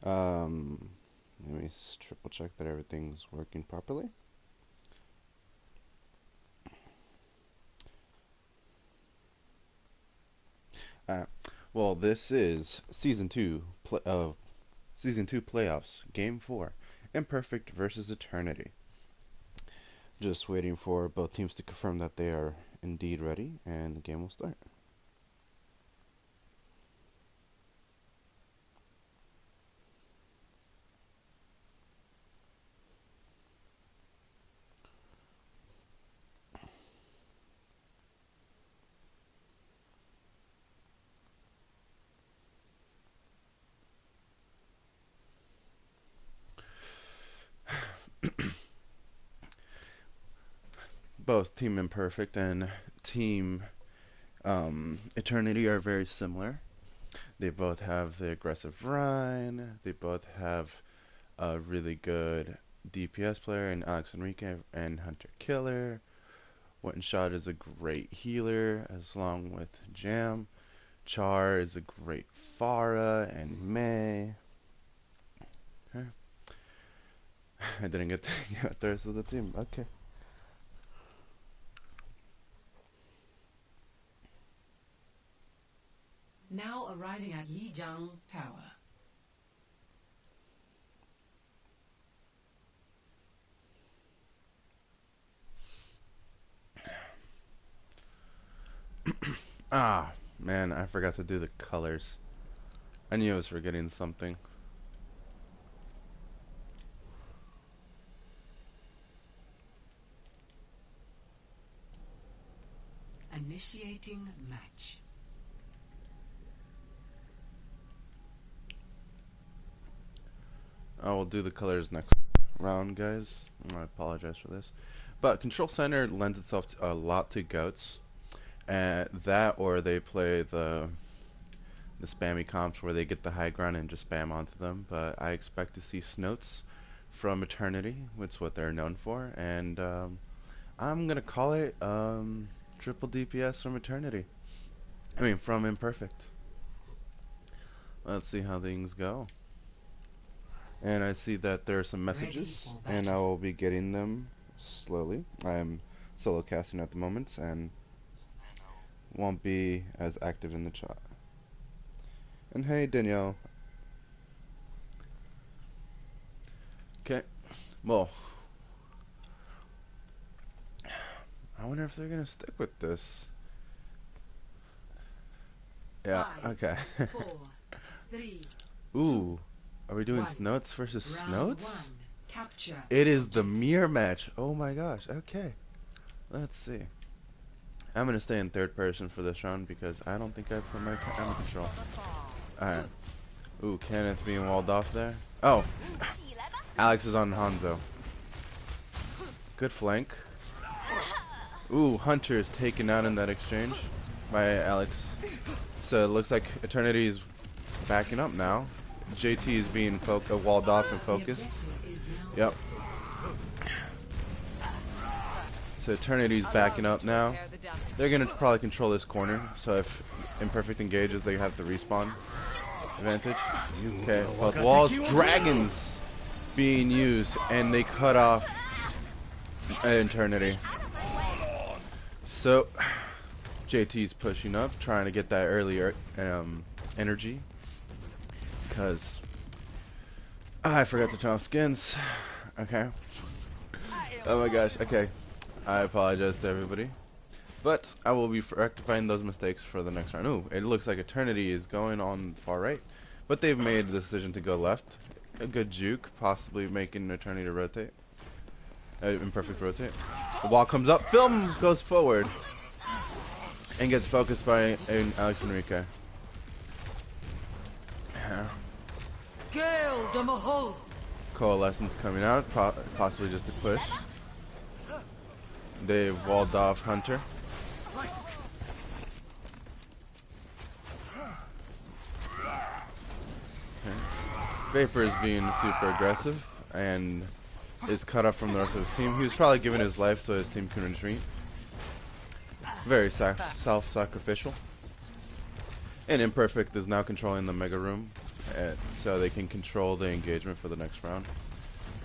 Um, Let me triple check that everything's working properly. Uh, well, this is season two playoffs, game 4, Imperfect versus Eternity. Just waiting for both teams to confirm that they are indeed ready, and the game will start. Both Team Imperfect and Team Eternity are very similar. They both have the aggressive run. They both have a really good DPS player in Alex Enrique and Hunter Killer. One Shot is a great healer, as along with Jam. Char is a great Pharah and Mei. Okay. I didn't get to get the rest of the team. Okay. Now arriving at Lijiang Tower. Ah, man, I forgot to do the colors. I knew I was forgetting something. Initiating match. I will do the colors next round, guys. I apologize for this. But Control Center lends itself to a lot to goats. And that, or they play the spammy comps where they get the high ground and just spam onto them. But I expect to see Snoats from Eternity, which is what they're known for. And I'm going to call it triple DPS from Eternity. I mean, from Imperfect. Let's see how things go. And I see that there are some messages, and I will be getting them slowly. I am solo casting at the moment, and won't be as active in the chat. And hey, Danielle. Okay, well, I wonder if they're gonna stick with this. Yeah, okay. 4, 3, Ooh, are we doing one. Snoats versus round Snoats? 1. Capture. It is the mirror match. Oh my gosh. Okay, let's see. I'm gonna stay in third person for this round because I don't think I put my camera control. Alright. Ooh, Kenneth being walled off there. Oh, Alex is on Hanzo. Good flank. Ooh, Hunter is taken out in that exchange by Alex. So it looks like Eternity is backing up now. JT is being walled off and focused. Yep. So Eternity's backing up now. They're gonna probably control this corner. So if Imperfect engages, they have the respawn advantage. Okay, both walls, dragons being used, and they cut off Eternity. So JT's pushing up, trying to get that earlier energy. Because I forgot to turn off skins. Okay. Oh my gosh. Okay. I apologize to everybody. But I will be rectifying those mistakes for the next round. Ooh, it looks like Eternity is going on far right. But they've made the decision to go left. A good juke, possibly making Eternity rotate. Imperfect rotate. The wall comes up. Film goes forward. And gets focused by Alex Enrique. Coalescence coming out, possibly just a push. They've walled off Hunter. Okay. Vapor is being super aggressive and is cut off from the rest of his team. He was probably giving his life so his team can retreat. Very self-sacrificial. And Imperfect is now controlling the Mega Room so they can control the engagement for the next round.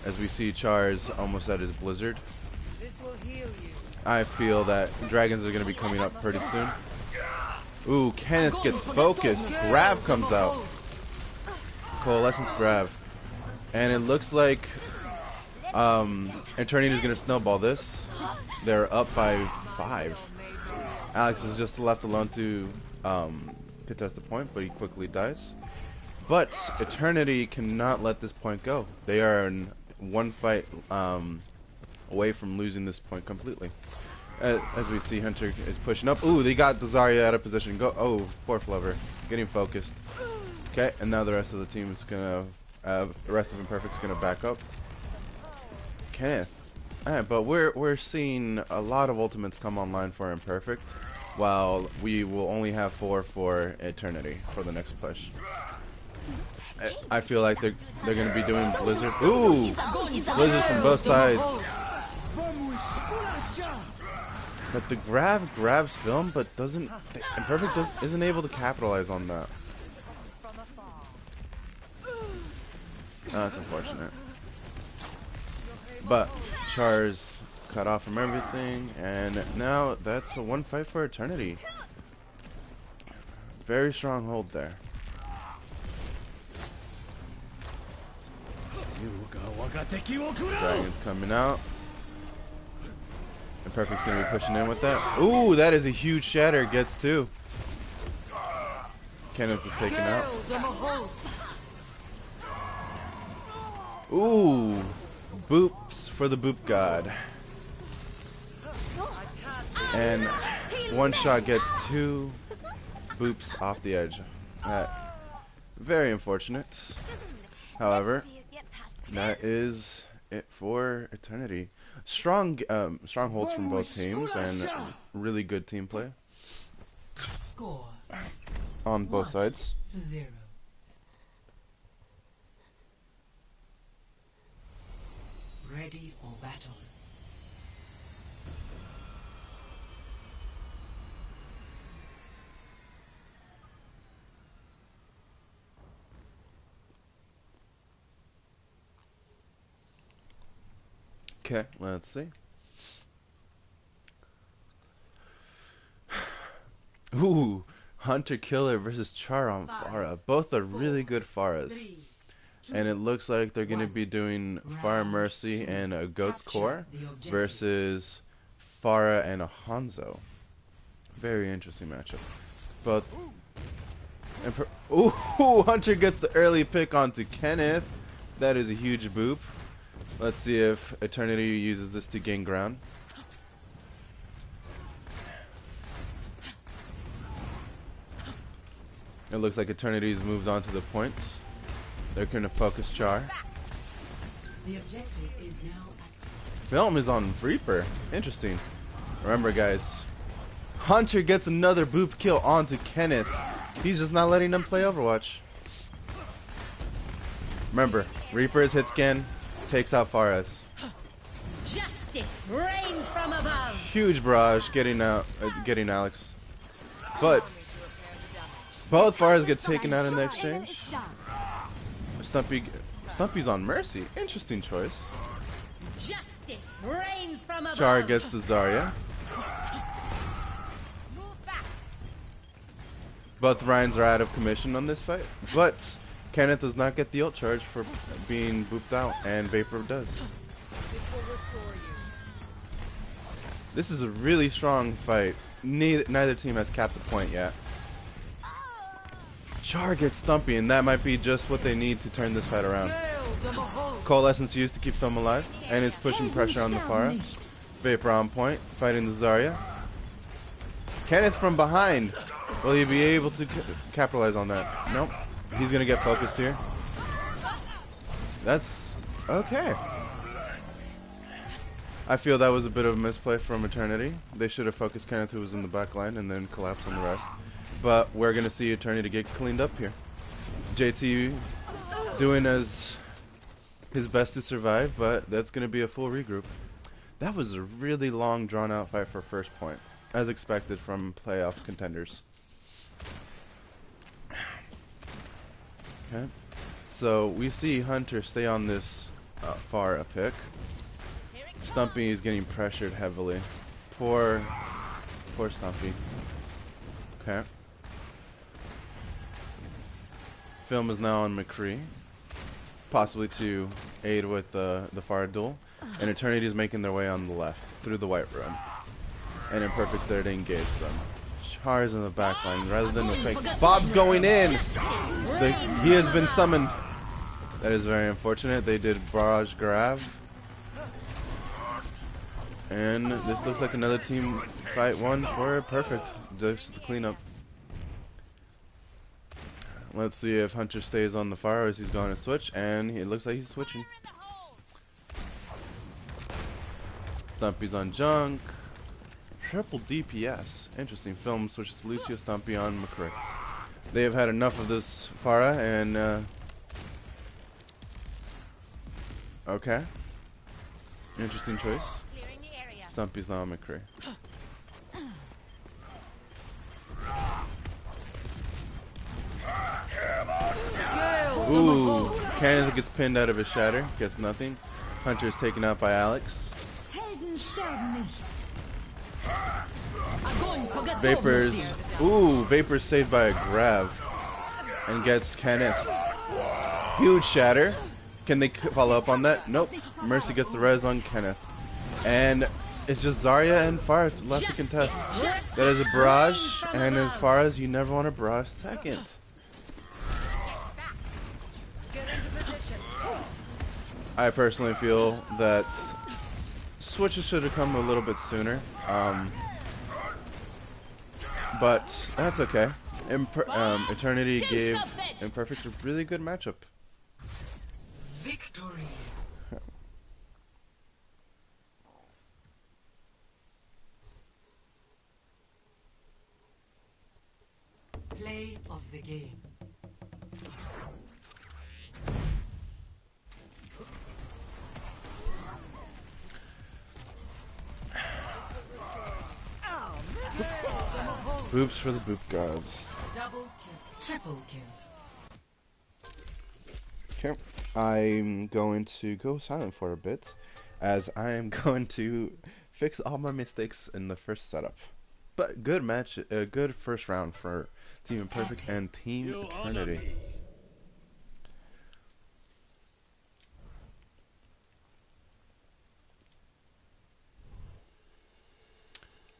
As we see Char's almost at his blizzard. This will heal you. I feel that dragons are going to be coming up pretty soon. Ooh, Kenneth gets focused. Grab comes out. Coalescence grab. And it looks like Eternity is going to snowball this. They're up by 5. Alex is just left alone to contest the point, but he quickly dies. But Eternity cannot let this point go. They are in one fight away from losing this point completely. As we see, Hunter is pushing up. Ooh, they got the Zarya out of position. Go. Oh, poor Flover. Getting focused. Okay, and now the rest of the team is gonna, the rest of Imperfect's gonna back up. Kenneth. But we're seeing a lot of ultimates come online for Imperfect, while we will only have 4 for Eternity for the next push. I feel like they're gonna be doing Blizzard. Ooh, Blizzard from both sides. But the grabs film, but doesn't. Imperfect isn't able to capitalize on that. Oh, that's unfortunate. But Char's cut off from everything, and now that's a 1 fight for Eternity. Very strong hold there. Dragon's coming out. Imperfect's gonna be pushing in with that. Ooh, that is a huge shatter. Gets 2. Kenneth is taken out. Ooh, boops for the boop god. And one shot gets 2 boops off the edge. Very unfortunate. However, that is it for Eternity. Strong holds from both teams and really good team play Score on both sides. 1-0. Ready for battle. Okay, let's see. Ooh, Hunter Killer versus Char on Pharah. Both are really good Pharahs. And it looks like they're going to be doing Pharah Mercy and a Goat's Core versus Pharah and a Hanzo. Very interesting matchup. But ooh, Hunter gets the early pick onto Kenneth. That is a huge boop. Let's see if Eternity uses this to gain ground. It looks like Eternity's moved on to the points. They're going to focus Char. The objective is now active. Film is on Reaper. Interesting. Remember, guys, Hunter gets another boop kill onto Kenneth. He's just not letting them play Overwatch. Remember, Reaper is hit scan, takes out Pharah. Justice reigns from above. Huge barrage getting out, getting Alex. But both Pharahs get taken out in the exchange. Stumpy's on Mercy. Interesting choice. Justice reigns from above. Char gets the Zarya. Both Ryans are out of commission on this fight, but Kenneth does not get the ult charge for being booped out, and Vapor does. This will restore you. This is a really strong fight. Neither team has capped the point yet. Char gets Stumpy, and that might be just what they need to turn this fight around. Coalescence used to keep them alive, and it's pushing pressure on the Pharah. Vapor on point, fighting the Zarya. Kenneth from behind. Will he be able to capitalize on that? Nope. He's gonna get focused here. That's okay. I feel that was a bit of a misplay from Eternity. They should have focused Kenneth, who was in the back line, and then collapsed on the rest. But we're gonna see Eternity get cleaned up here. JT doing his best to survive, but that's gonna be a full regroup. That was a really long, drawn-out fight for first point, as expected from playoff contenders. Okay. So we see Hunter stay on this far pick. Stumpy is getting pressured heavily. Poor Stumpy. Okay. Film is now on McCree, possibly to aid with the fire duel. And Eternity is making their way on the left through the white room. And Imperfect's there to engage them. Char's in the back line rather than the fake. Bob's going in! He has been summoned. That is very unfortunate. They did barrage grab. And this looks like another team fight one for Perfect. Just the cleanup. Let's see if Hunter stays on the fire as he's going to switch. And it looks like he's switching. Stumpy's on Junk. Triple DPS. Interesting. Film switches Lucio, Stumpy on McCree. They have had enough of this Pharah and okay. Interesting choice. Stumpy's now on McCree. Ooh. Kenneth gets pinned out of his shatter. Gets nothing. Hunter is taken out by Alex. Vapors. Ooh, Vapors saved by a grab. And gets Kenneth. Huge shatter. Can they follow up on that? Nope. Mercy gets the res on Kenneth. And it's just Zarya and Pharah left to contest. That is a barrage. And as far as you never want to barrage second. I personally feel that switches should have come a little bit sooner. But that's okay. Eternity gave Imperfect a really good matchup. Victory. Play of the game. Boops for the boop gods. Double kill. Triple kill. Okay. I'm going to go silent for a bit, as I am going to fix all my mistakes in the first setup. But good match, good first round for Team Imperfect and Team Eternity.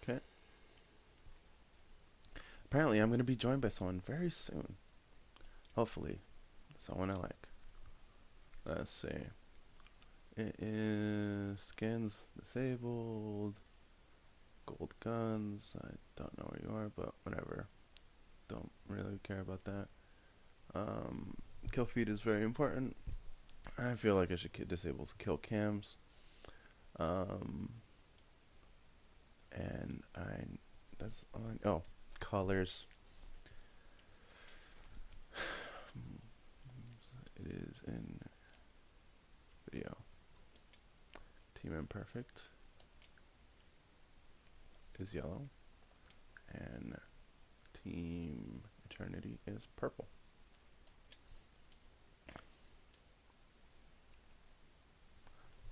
Okay. Apparently, I'm going to be joined by someone very soon. Hopefully, someone I like. Let's see. It is skins disabled. Gold guns. I don't know where you are, but whatever. Don't really care about that. Kill feed is very important. I feel like I should disable kill cams. And that's on. Oh, colors. It is in video. Team Imperfect is yellow, and Team Eternity is purple.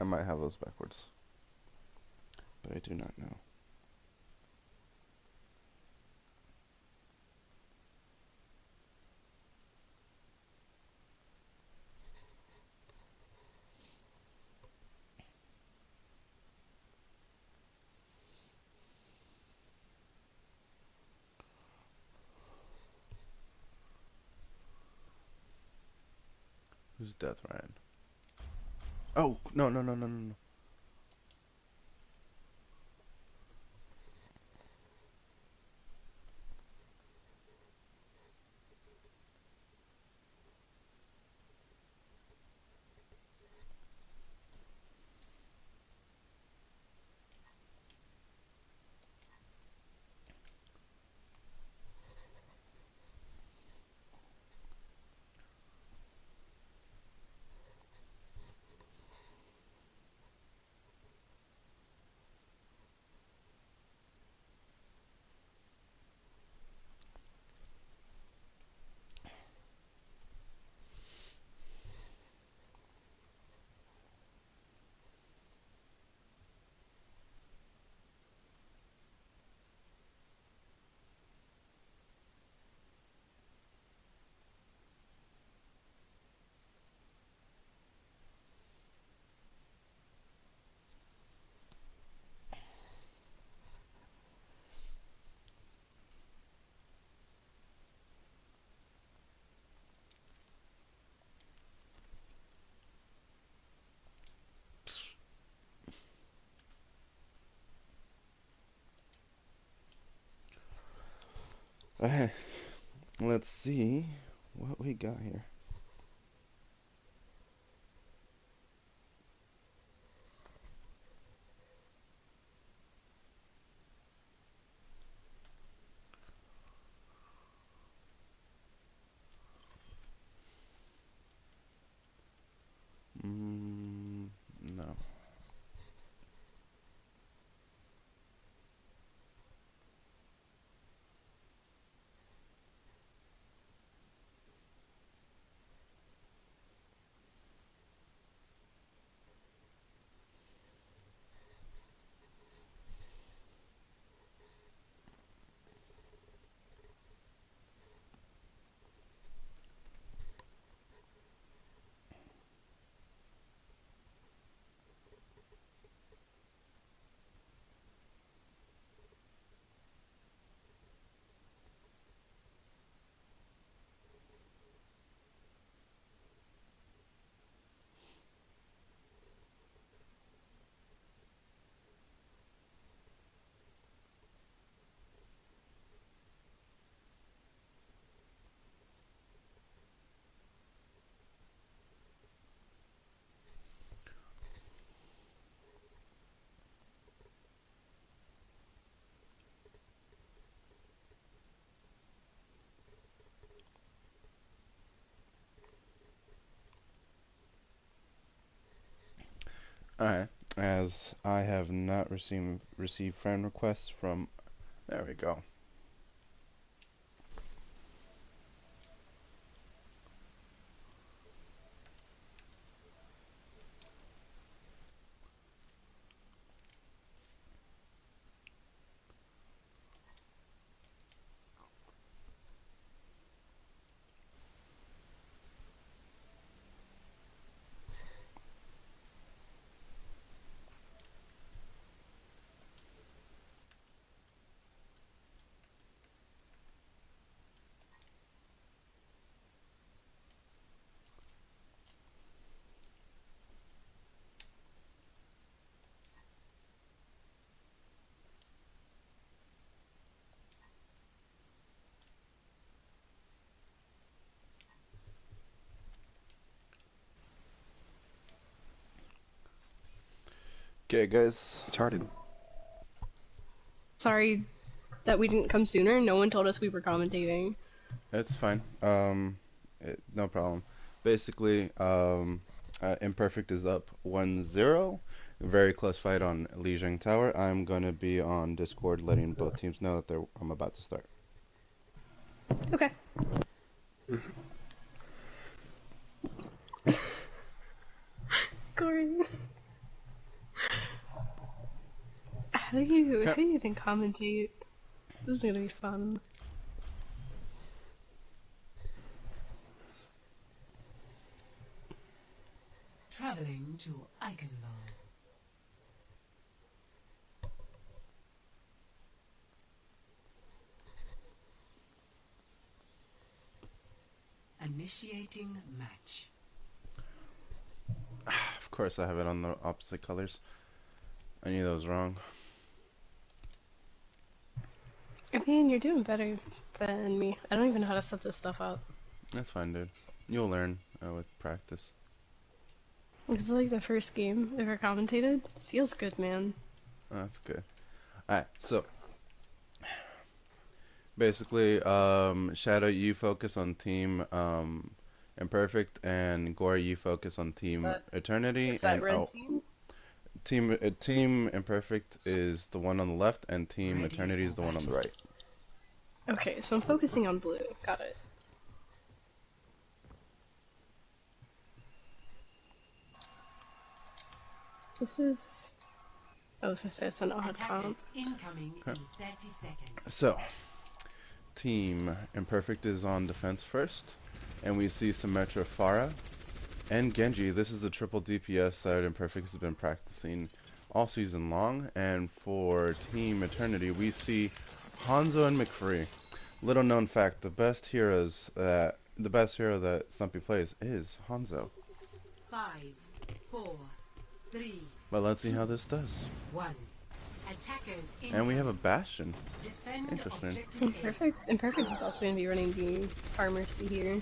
I might have those backwards, but I do not know. Who's Death Ryan? Oh, no. Okay, let's see what we got here. No. Alright, as I have not received friend requests from... There we go. Okay, guys. Retarded. Sorry that we didn't come sooner. No one told us we were commentating. It's fine. No problem. Basically, Imperfect is up 1-0. Very close fight on Lijiang Tower. I'm gonna be on Discord letting both teams know that I'm about to start. Okay. Corey. How do you even commentate? This is gonna be fun. Traveling to Eichenwald. Initiating match. Of course, I have it on the opposite colors. I knew that was wrong. I mean, you're doing better than me. I don't even know how to set this stuff up. That's fine, dude. You'll learn with practice. This is like the first game ever commentated. Feels good, man. Oh, that's good. Alright, so basically, Shadow, you focus on Team Imperfect, and Gore, you focus on Team Eternity. Is that and red team? Team Imperfect is the one on the left, and Team Ready Eternity is for the one on the battle. right. Okay, so I'm focusing on blue. Got it. This is... I was gonna say it's an odd comp. Attackers incoming in 30 seconds. So, Team Imperfect is on defense first, and we see Symmetra, Pharah, and Genji. This is the triple DPS that Imperfect has been practicing all season long. And for Team Eternity, we see Hanzo and McCree. Little known fact: the best hero that Stumpy plays is Hanzo. 5, 4, 3, But let's see how this does. 1. Attackers And we have a Bastion. defend Interesting. objective A. Imperfect is also going to be running the Pharmacy here.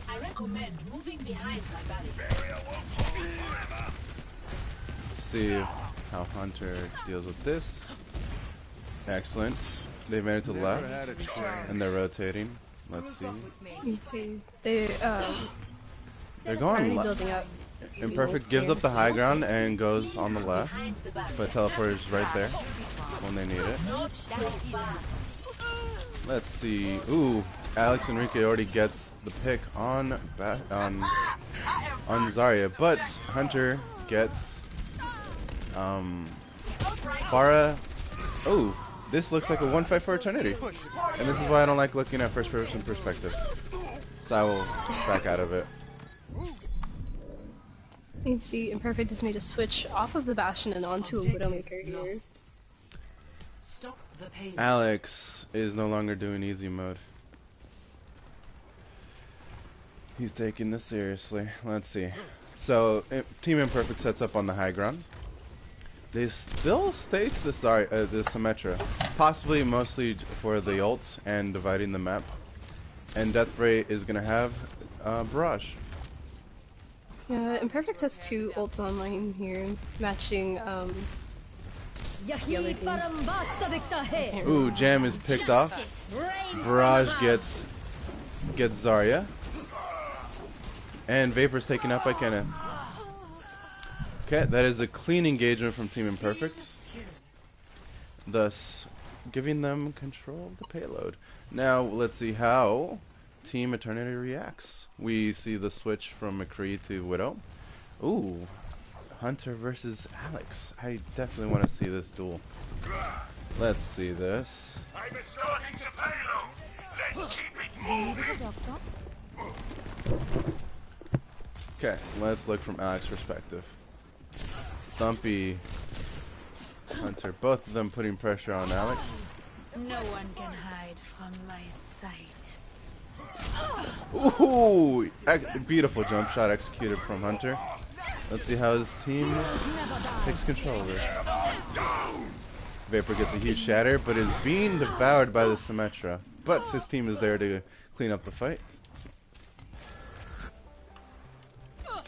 I recommend moving behind my body. See how Hunter deals with this. Excellent. They made it to the left, and they're rotating. Let's see. You see, they're They're going left. building up. Imperfect gives up the high ground and goes on the left, but teleport is right there when they need it. Let's see. Ooh, Alex Enrique already gets the pick on Zarya, but Hunter gets Pharah. Oh, this looks like a 1-5 for Eternity, and this is why I don't like looking at first-person perspective. So I will back out of it. You see, Imperfect has made a switch off of the Bastion and onto a Widowmaker here. Stop the pain. Alex is no longer doing easy mode. He's taking this seriously. Let's see. So, Team Imperfect sets up on the high ground. They still stay to the Symmetra, possibly mostly for the ult and dividing the map. And Deathray is gonna have Barrage. Yeah, Imperfect has 2 ults online here, matching the other teams. Ooh, Jam is picked off. Barrage gets Zarya. And Vapor's taken out by Kenneth. Okay, that is a clean engagement from Team Imperfect, thus giving them control of the payload. Now, let's see how Team Eternity reacts. We see the switch from McCree to Widow. Ooh, Hunter versus Alex. I definitely want to see this duel. Let's see this. I'm escorting the payload. Let's keep it moving. Okay, let's look from Alex's perspective. Stumpy, Hunter, both of them putting pressure on Alex. No one can hide from my sight. Ooh, beautiful jump shot executed from Hunter. Let's see how his team takes control of it. Vapor gets a huge shatter, but is being devoured by the Symmetra. But his team is there to clean up the fight.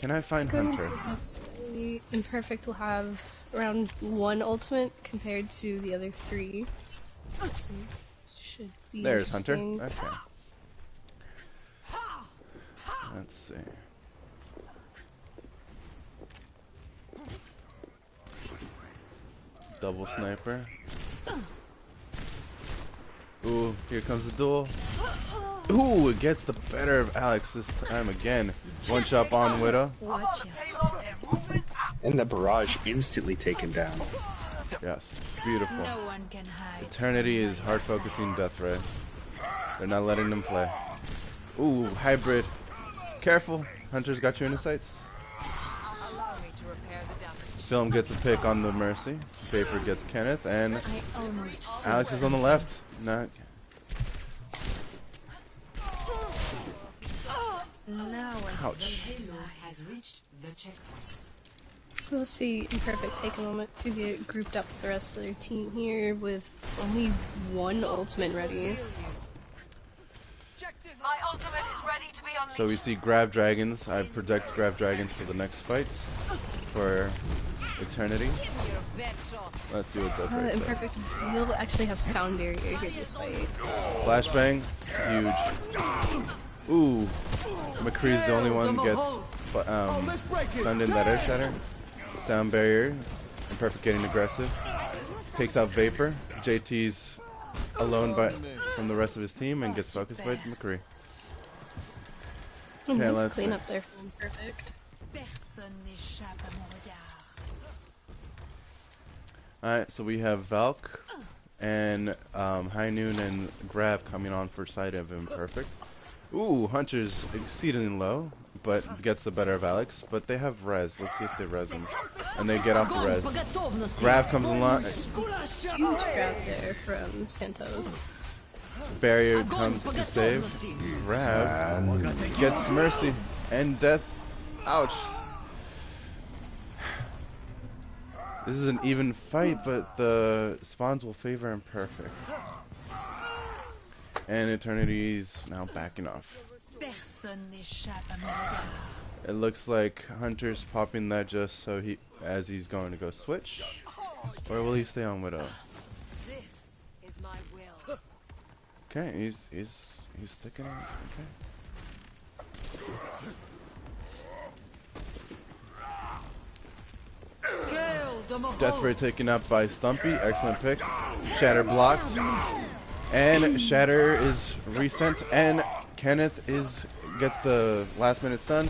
Can I find Hunter? Imperfect will have around 1 ultimate compared to the other 3. So should be There's Hunter. interesting. Okay. Let's see. Double sniper. Ooh, here comes the duel. Ooh, it gets the better of Alex this time again. One shot on Widow. And the Barrage instantly taken down. Yes, beautiful. No one can hide. Eternity is hard focusing Deathray. They're not letting them play. Ooh, hybrid. Careful, Hunter's got you in his sights. Allow me to repair the damage. Film gets a pick on the Mercy. Vapor gets Kenneth, and I almost Alex is on the left. Not. now I Ouch. Payload has reached the checkpoint. We'll see Imperfect take a moment to get grouped up with the rest of their team here with only 1 ultimate ready. My ultimate is ready to be unleashed. So we see Grab Dragons. I predict Grab Dragons for the next fights for Eternity. Let's see what that's right there. Imperfect will actually have sound barrier here this fight. Flashbang, huge. Ooh, McCree's the only one gets stunned in that air shatter. Sound barrier. Imperfect getting aggressive. Takes out Vapor. JT's alone from the rest of his team and gets focused by McCree. Okay, Okay, nice let's clean see. up there from Imperfect. Personne n'échappe à mon regard. Alright, so we have Valk and High Noon and Grav coming on for side of Imperfect. Ooh, Hunter's exceedingly low, but gets the better of Alex. But they have res. Let's see if they res him. And they get off the res. Grav comes along. Huge grab there from Santos. Barrier comes to save. Grav gets Mercy and death. Ouch. This is an even fight, but the spawns will favor Imperfect. And Eternity's now backing off. Personne n'échappe à mon regard. It looks like Hunter's popping that just so as he's going to go switch. Or will he stay on Widow? This is my will. Okay, he's sticking out. Okay. Desperate taken up by Stumpy. Excellent pick. Shatter blocked. And Shatter is resent. And Kenneth gets the last minute stun.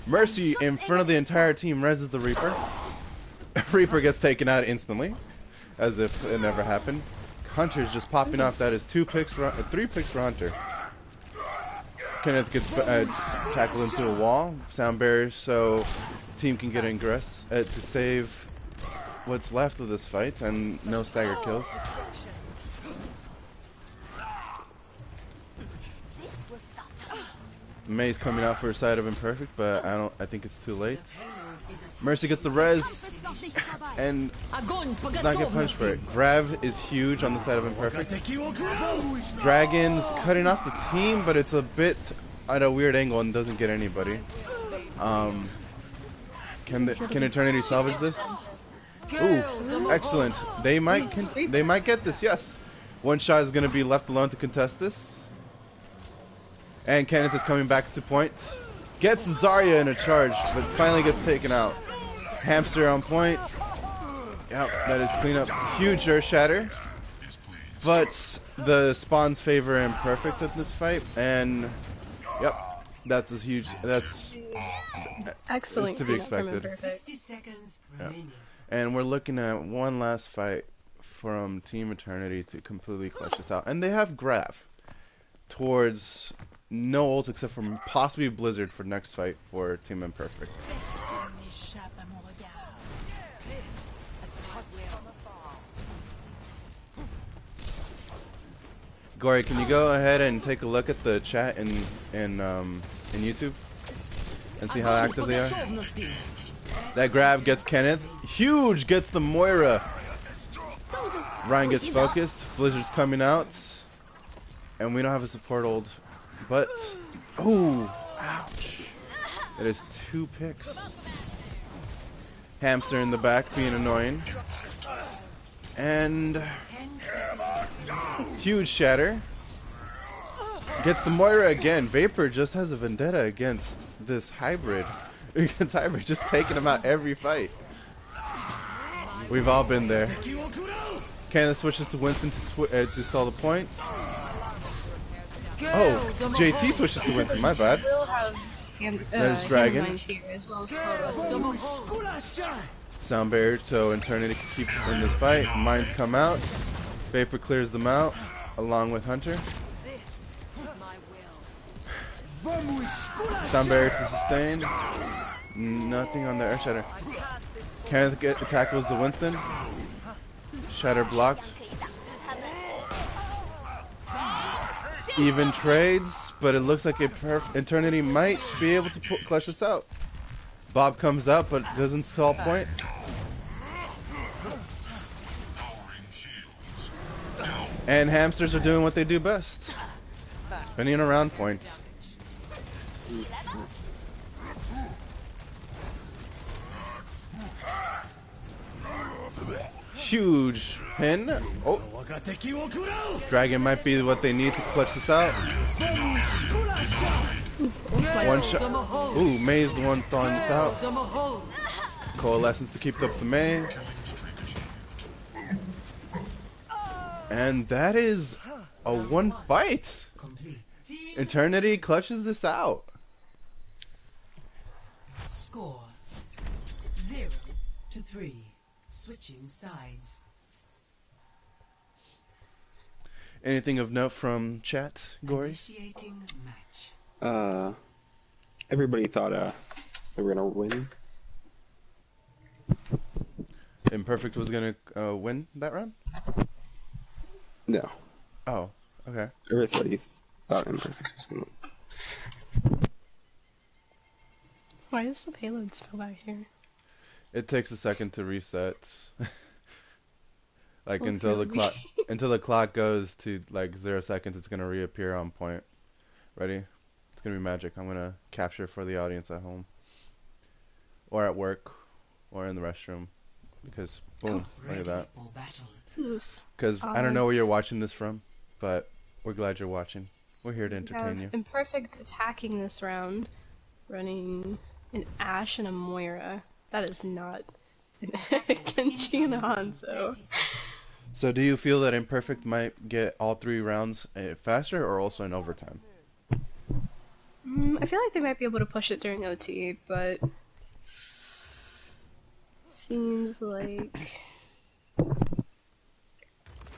Mercy in front of the entire team reses the Reaper. Reaper gets taken out instantly. As if it never happened. Hunter's just popping off. That is 3 picks for Hunter. Kenneth gets tackled into a wall. Sound barrier so team can get ingress to save what's left of this fight and no stagger kills. May's coming out for a side of Imperfect, but I think it's too late. Mercy gets the res and does not get punished for it. Grav is huge on the side of Imperfect. Dragon's cutting off the team, but it's a bit at a weird angle and doesn't get anybody. Can Eternity salvage this? Ooh, excellent. They might get this. Yes, one shot is going to be left alone to contest this. And Kenneth is coming back to point. Gets Zarya in a charge, but finally gets taken out. Hamster on point. Yep, that is clean up. Huge Earth Shatter. But the spawns favor Imperfect at this fight, and yep, that's as huge. That's excellent to be expected. 60 seconds remaining. And we're looking at one last fight from Team Eternity to completely clutch this out. And they have Graph towards no ult except for possibly Blizzard for next fight for Team Imperfect. Personne n'échappe à mon regard. This a top will. Gory, can you go ahead and take a look at the chat in YouTube and see how active they are? That grab gets Kenneth. Huge gets the Moira. Ryan gets focused. Blizzard's coming out. And we don't have a support ult. But, oh, ouch. It is 2 picks. Hamster in the back being annoying. And huge Shatter. Gets the Moira again. Vapor just has a vendetta against this hybrid. Against hybrid, just taking him out every fight. We've all been there. Kenneth switches to Winston to stall the point. Oh, JT switches to Winston, my bad. There's Dragon. Here, as well as Sound barrier, so Eternity can keep in this fight. Mines come out. Vapor clears them out, along with Hunter. This is my will. Sound barrier to sustain. Nothing on the Earth Shatter. Kenneth tackles the Winston. Shatter blocked. Even trades, but it looks like Eternity might be able to clutch this out. Bob comes out, but doesn't stall point. And hamsters are doing what they do best. Spinning around points. Huge pin. Oh. Dragon might be what they need to clutch this out. One shot. Ooh, May's the one stalling this out. Coalescence to keep up the May. And that is a 1 fight. Eternity clutches this out. Score 0-3. Switching sides. Anything of note from chat, Gory? Initiating match. Everybody thought they were gonna win. Imperfect was gonna win that round? No, Oh, okay. everybody thought Imperfect was gonna win. Why is the payload still back here? It takes a second to reset. Like What's until the clock goes to like 0 seconds, it's gonna reappear on point. Ready? It's gonna be magic. I'm gonna capture for the audience at home, or at work, or in the restroom. Because boom, look Ready at that. for battle. Yes. Because I don't know where you're watching this from, but we're glad you're watching. We're here to We entertain have you. Imperfect attacking this round, running an Ashe and a Moira. That is not an Genji and a Hanzo. 30 seconds. So do you feel that Imperfect might get all 3 rounds faster, or also in overtime? I feel like they might be able to push it during OT, but seems like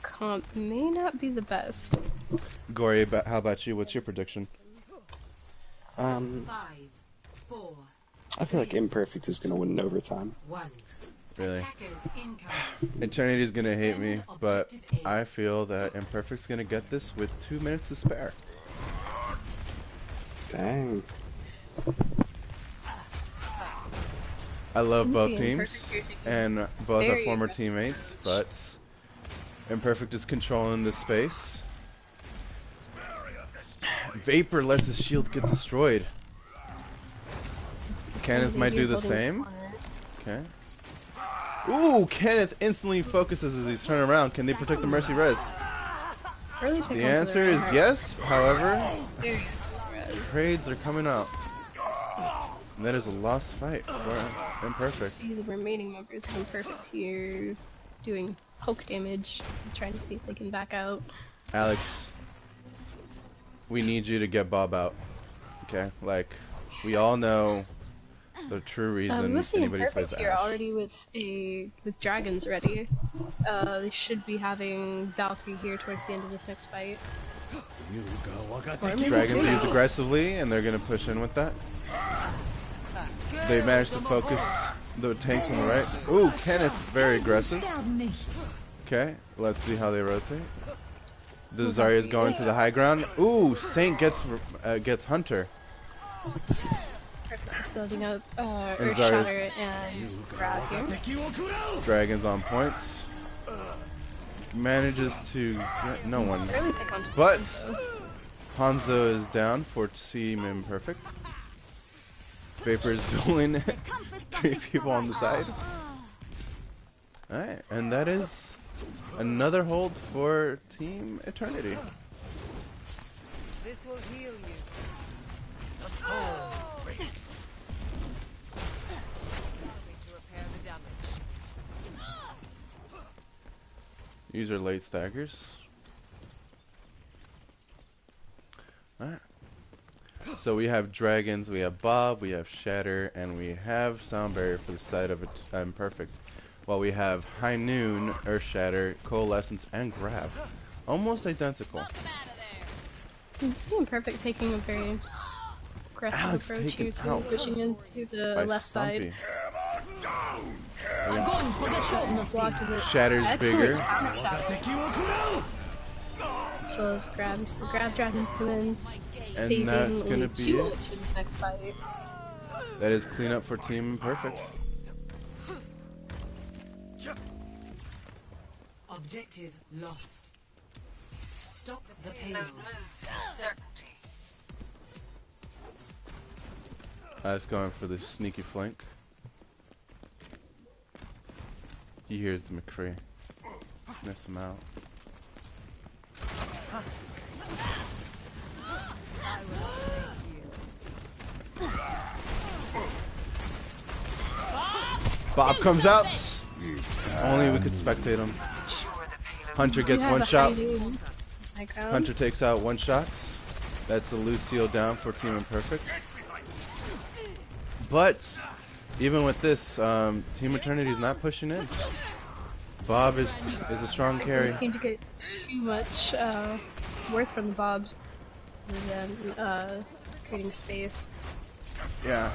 comp may not be the best. Gory, how about you? What's your prediction? 5, 4, I feel like Imperfect is gonna win in overtime. 1. Really? Attackers incoming. Eternity's gonna hate me, but I feel that Imperfect's gonna get this with 2 minutes to spare. Dang. I love I'm both seeing teams, Imperfect here taking and both are very former aggressive teammates, approach. but Imperfect is controlling the space. Vapor lets his shield get destroyed. Kenneth might do the same. Okay. Ooh, Kenneth instantly focuses as he's turning around. Can they protect the Mercy Res? Really pick The onto answer their is heart. yes. However, Very excellent res. trades are coming out. And that is a lost fight for Imperfect. See the remaining members of Imperfect here doing poke damage, trying to see if they can back out. Alex, we need you to get Bob out. Okay? Like, we all know the true reason We see anybody Imperfect plays here Ashe. already with dragons ready. They should be having Valkyrie here towards the end of this next fight. Or maybe Dragons sooner. used aggressively, and they're gonna push in with that. They managed to focus the tanks on the right. Ooh, Kenneth, very aggressive. Okay, let's see how they rotate. The Zarya's going to the high ground. Ooh, Saint gets Hunter. Perfect. Building up And Earth Zarya's- Shatter and grab here. Dragons on points. Manages to get no one. Really pick onto But Hanzo. Hanzo is down for Team Imperfect. Vapor's dueling 3 people on the side. Alright, and that is another hold for Team Eternity. This will heal you. To repair the damage. These are late staggers. Alright. So we have Dragons, we have Bob, we have Shatter, and we have Sound Barrier for the side of Imperfect. While we have High Noon, Earth Shatter, Coalescence, and Grab. Almost identical. You see Imperfect taking a very aggressive Alex approach taken here too, out pushing in through the by left Stumpy. side. Blocked with it. Shatter's Excellent bigger. counter shatter. As well as grab. So the grab dragons come in, saving that's gonna only be 2 it. ults for this next fight. That is cleanup for Team Imperfect. Objective lost. Stop the payload. Alex going for the sneaky flank. He hears the McCree. Sniffs him out. Bob comes out. Only we could spectate him. Hunter gets You have one a shot. high noon. High ground. Hunter takes out 1 shot. That's a Lucio down for Team Imperfect. But even with this, Team Eternity's not pushing in. Bob is a strong They carry. don't seem to get too much worth from the Bob than creating space. Yeah.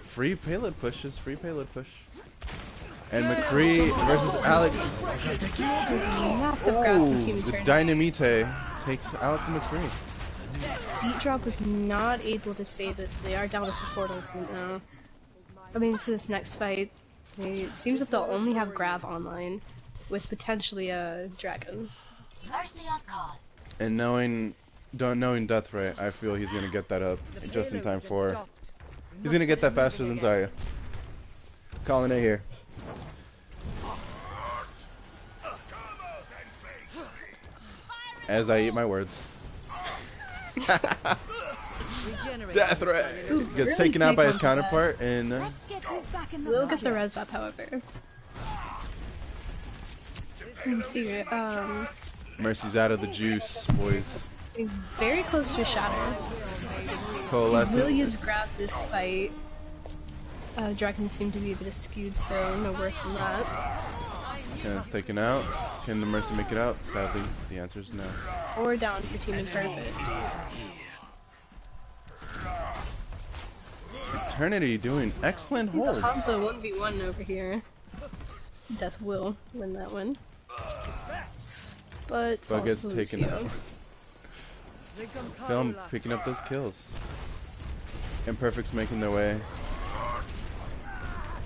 Free payload pushes, free payload push. And McCree versus Alex. Massive grab from Team The Eternity. Dynamite takes out the McCree. Beat Drop was not able to save it, so they are down to support ultimate now. I mean, this is next fight. It seems that they'll only have grab online, with potentially dragons. And knowing Deathray, I feel he's gonna get that up just in time for. He's gonna get that faster than Zarya. Calling it here. As I eat my words. Deathray gets really taken out by his big on counterpart, and We'll get the res up, however. Let's see. Mercy's out of the juice, boys. Very close to a shatter. Coalescent. Will use grab this fight. Dragons seem to be a bit skewed, so no worth in that. Kenneth's taken out. Can the Mercy make it out? Sadly, the answer is no. Or down for Team Imperfect. Eternity doing excellent See the holds. Hanzo 1v1 over here. Death will win that one. But Gets also taken Lucio. out. Film picking up those kills. Imperfect's making their way.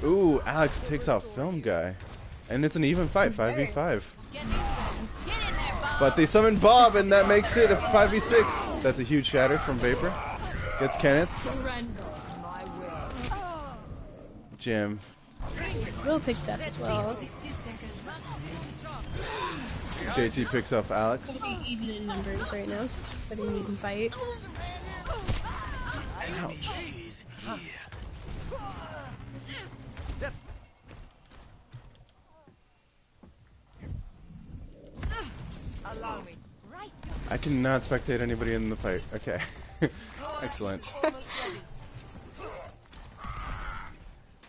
Ooh, Alex takes out Film Guy. And it's an even fight, 5v5. But they summon Bob, and that makes it a 5v6. That's a huge shatter from Vapor. Gets Kenneth. Jam. Will pick that as well. JT picks up Alex. It's gonna be even in numbers right now, so it's pretty an even fight. Ouch. I cannot spectate anybody in the fight. Okay. Excellent.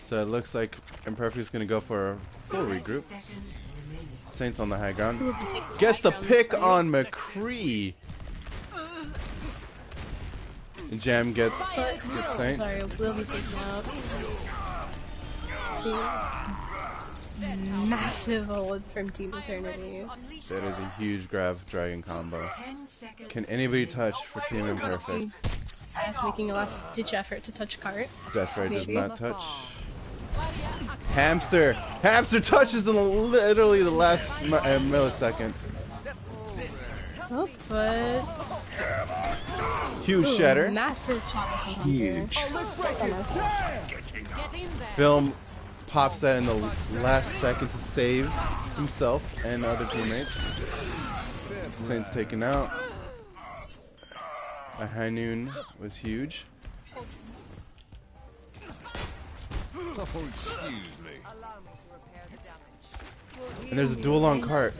So it looks like Imperfect's gonna go for a full regroup. Saints on the high ground. Gets the pick on McCree. And Jam gets Saints. Sorry, will be taken out. Massive ult from Team Eternity. That is a huge grab dragon combo. Can anybody touch for Team Imperfect? Making a last ditch effort to touch cart. Deathray does Maybe. not touch. Hamster! Hamster touches in literally the last millisecond. Oh, but Huge ooh, shatter. massive shatter from Hunter. Huge. Film pops that in the last second to save himself and other teammates. Saints taken out. A high noon was huge. And there's a duel on cart.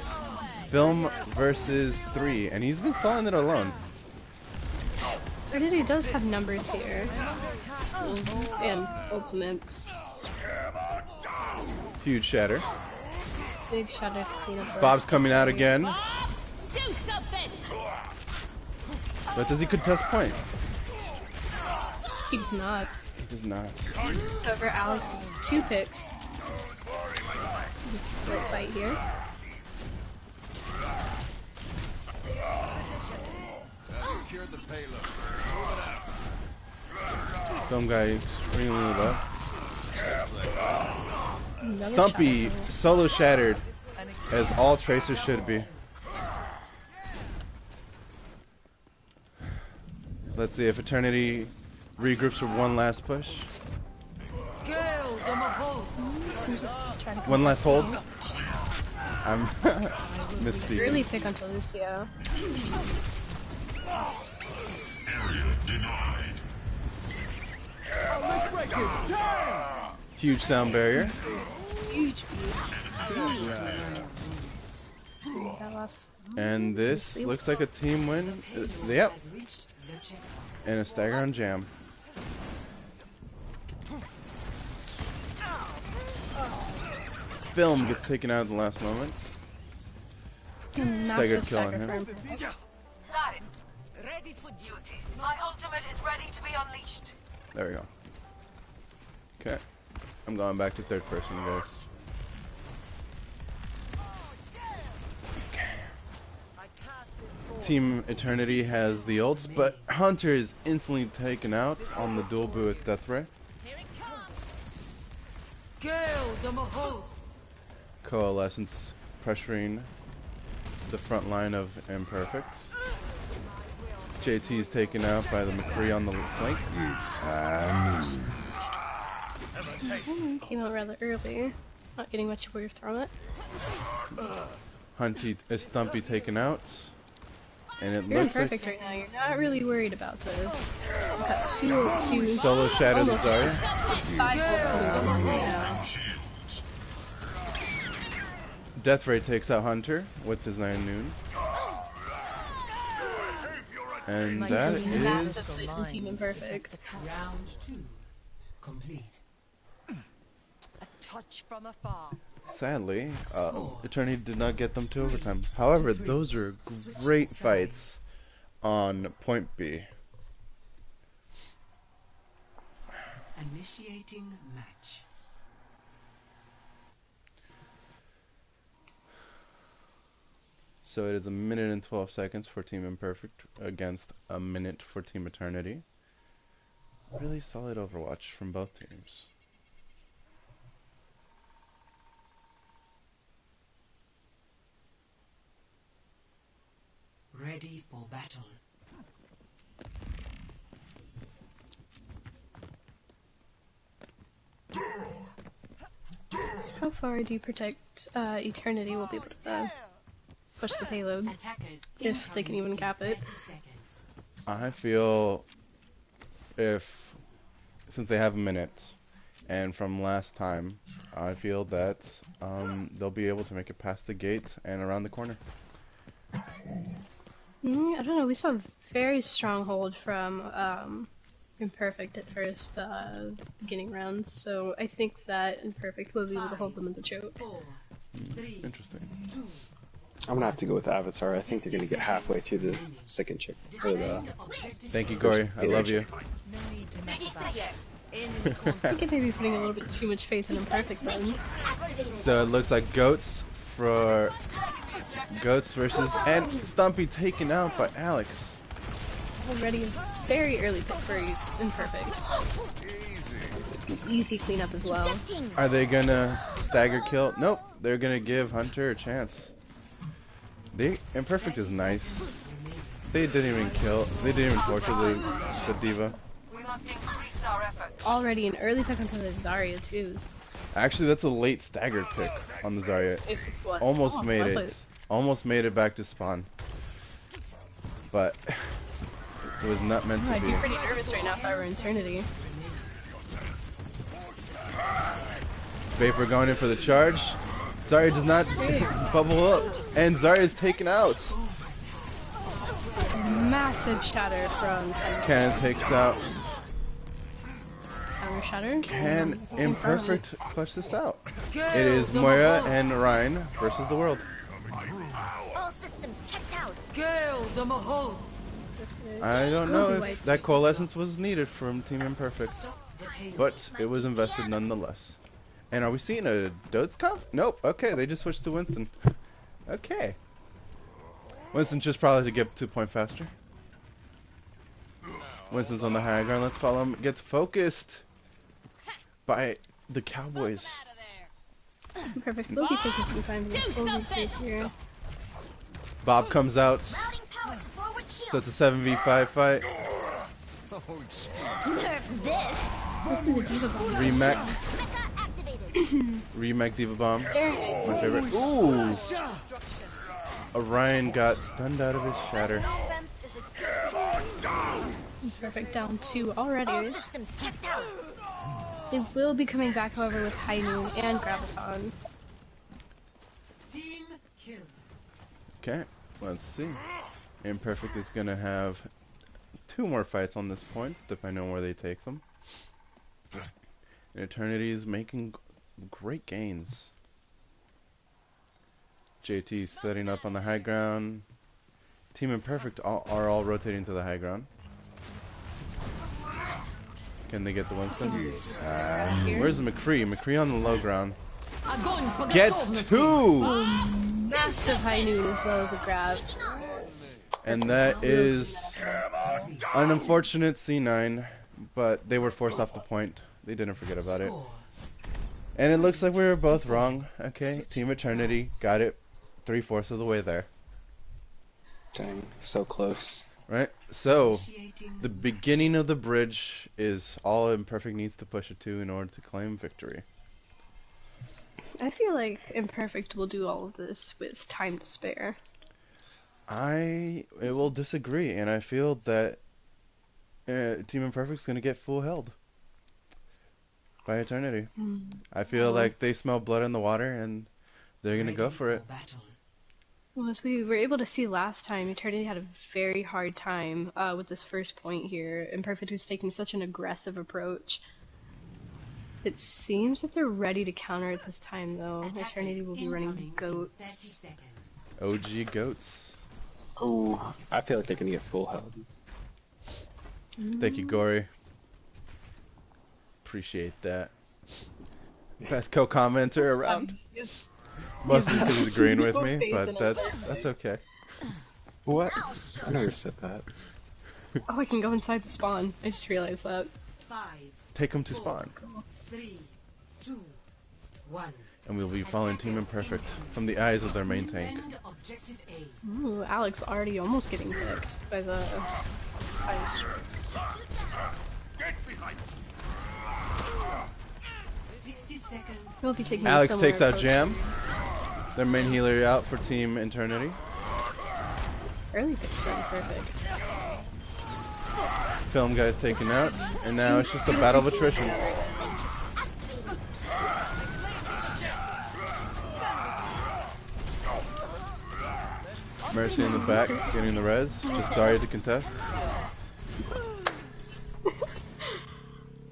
Film versus 3, and he's been stalling it alone. Eternity does have numbers here. And ultimates. Huge shatter. Big shatter to clean up. Bob's coming out again. Do something! But does he contest point? He does not. He does not. However, Alex gets 2 picks. The split fight here. Some guy extremely low. Another Stumpy shatter. solo shattered, as all tracers should be. Let's see if Eternity regroups for one last push. Seems like he's trying to One last hold. contest I'm me. Really misspeaking. pick onto Lucio. Huge sound barrier. Huge that last And this looks like a team win. Yep. And a stagger on Jam. Film gets taken out in the last moment. massive kill on stagger him. for Imperfect. Got it. Ready for duty. My ultimate is ready to be unleashed. There we go. Okay. I'm going back to third person, guys. Team Eternity has the ults, but Hunter is instantly taken out on the dual boo with Deathray. Here it comes! Gale the Mahal. Coalescence pressuring the front line of Imperfect. JT is taken out by the McCree on the flank. Came out rather early. Not getting much away from it. Hunty is Stumpy taken out. And it You're looks like Imperfect right now. You're not really worried about this. You've got two Solo Shadow the Zarya. 5 ultimates right now. Death Ray takes out Hunter with his 9 noon. And that is Massive fight from Team Imperfect. Round 2 complete. A touch from afar. sadly, Eternity did not get them to overtime. However, those are great fights on point B. Initiating match. So it is 1 minute and 12 seconds for Team Imperfect against 1 minute for Team Eternity. Really solid Overwatch from both teams. Ready for battle. How far do you protect Eternity will be able to push the payload, Attackers if they can even cap it? 30 seconds. I feel since they have a minute, and from last time, I feel that they'll be able to make it past the gate and around the corner. I don't know, we saw a very strong hold from Imperfect at first beginning rounds, so I think that Imperfect will be able to hold them in the choke. 4, 3, Interesting. 2. I'm gonna have to go with Avatar. I think they're gonna get halfway through the second chick. Or the, Thank you, Gory. I love you. No need to mess about. In I think it may be putting a little bit too much faith in Imperfect then. So it looks like Goats versus and Stumpy taken out by Alex. Already a very early pick for Imperfect. Easy cleanup as well. Are they gonna stagger kill? Nope. They're gonna give Hunter a chance. Imperfect is nice. They didn't even kill. They didn't even torture the diva. We must increase our efforts. Already an early pick onto the Zarya too. Actually, that's a late staggered pick on the Zarya. It's what? Almost Oh, made was it. Almost made it back to spawn. But it was not meant to I'd be. be pretty nervous right now if I were Eternity. Vapor going in for the charge. Zarya does not bubble up. And Zarya is taken out. Massive shatter from Cannon takes out. Counter shatter. Can Imperfect clutch this out? It is Moira and Ryan versus the world. All systems checked out. Gale the Mahal. I don't know if that coalescence was needed from Team Imperfect, but it was invested nonetheless. And are we seeing a Dodes comp? Nope. Okay, they just switched to Winston. Okay. Winston just probably to get 2 point faster. Winston's on the high ground. Let's follow him. Gets focused by the Cowboys. Perfect. We'll be taking some time to overtake here. Bob comes out. Routing power to forward So shield. it's a 7v5 fight. Nerf this. This is a diva bomb. Remake. Mecha activated. Remake Diva Bomb. There. My favorite. Ooh! Orion got stunned out of his shatter. Defense is a Perfect down 2 all already. systems checked out. They will be coming back, however, with High Noon and Graviton. Team kill. Okay, let's see. Imperfect is gonna have 2 more fights on this point, depending on where they take them. And Eternity is making great gains. JT setting up on the high ground. Team Imperfect are all rotating to the high ground. Can they get the Winston? Where's the McCree? McCree on the low ground. Gets 2! Massive High Noon as well as a grab. And that is an unfortunate C9, but they were forced off the point. They didn't forget about it. Score. And it looks like we were both wrong. Okay, Team Eternity got it 3/4 of the way there. Dang, so close. Right? So, the beginning of the bridge is all Imperfect needs to push it to in order to claim victory. I feel like Imperfect will do all of this with time to spare. I will disagree, and I feel that Team Imperfect's going to get full held by Eternity. I feel like they smell blood in the water, and they're going to go for it. Well, as we were able to see last time, Eternity had a very hard time with this first point here. Imperfect was taking such an aggressive approach. It seems that they're ready to counter it this time, though. Eternity will be running goats. OG goats. Oh, I feel like they're gonna get full held. Thank you, Gory. Appreciate that. Best co-commenter around. Mostly because he's agreeing with me, but that's okay. What? I never said that. Oh, I can go inside the spawn. I just realized that. 5, Take him to spawn. 3, 2, 1. And we'll be following Team Imperfect from the eyes of their main tank. Defend objective A. Ooh, Alex already almost getting picked by the ice. 60 seconds. He'll be taking a Alex similar takes out approach. Jam. Their main healer out for Team Eternity. Early picks for Imperfect. Film guy's taken out, and now it's just a battle of attrition. Mercy in the back, getting the res. Just Zarya to contest.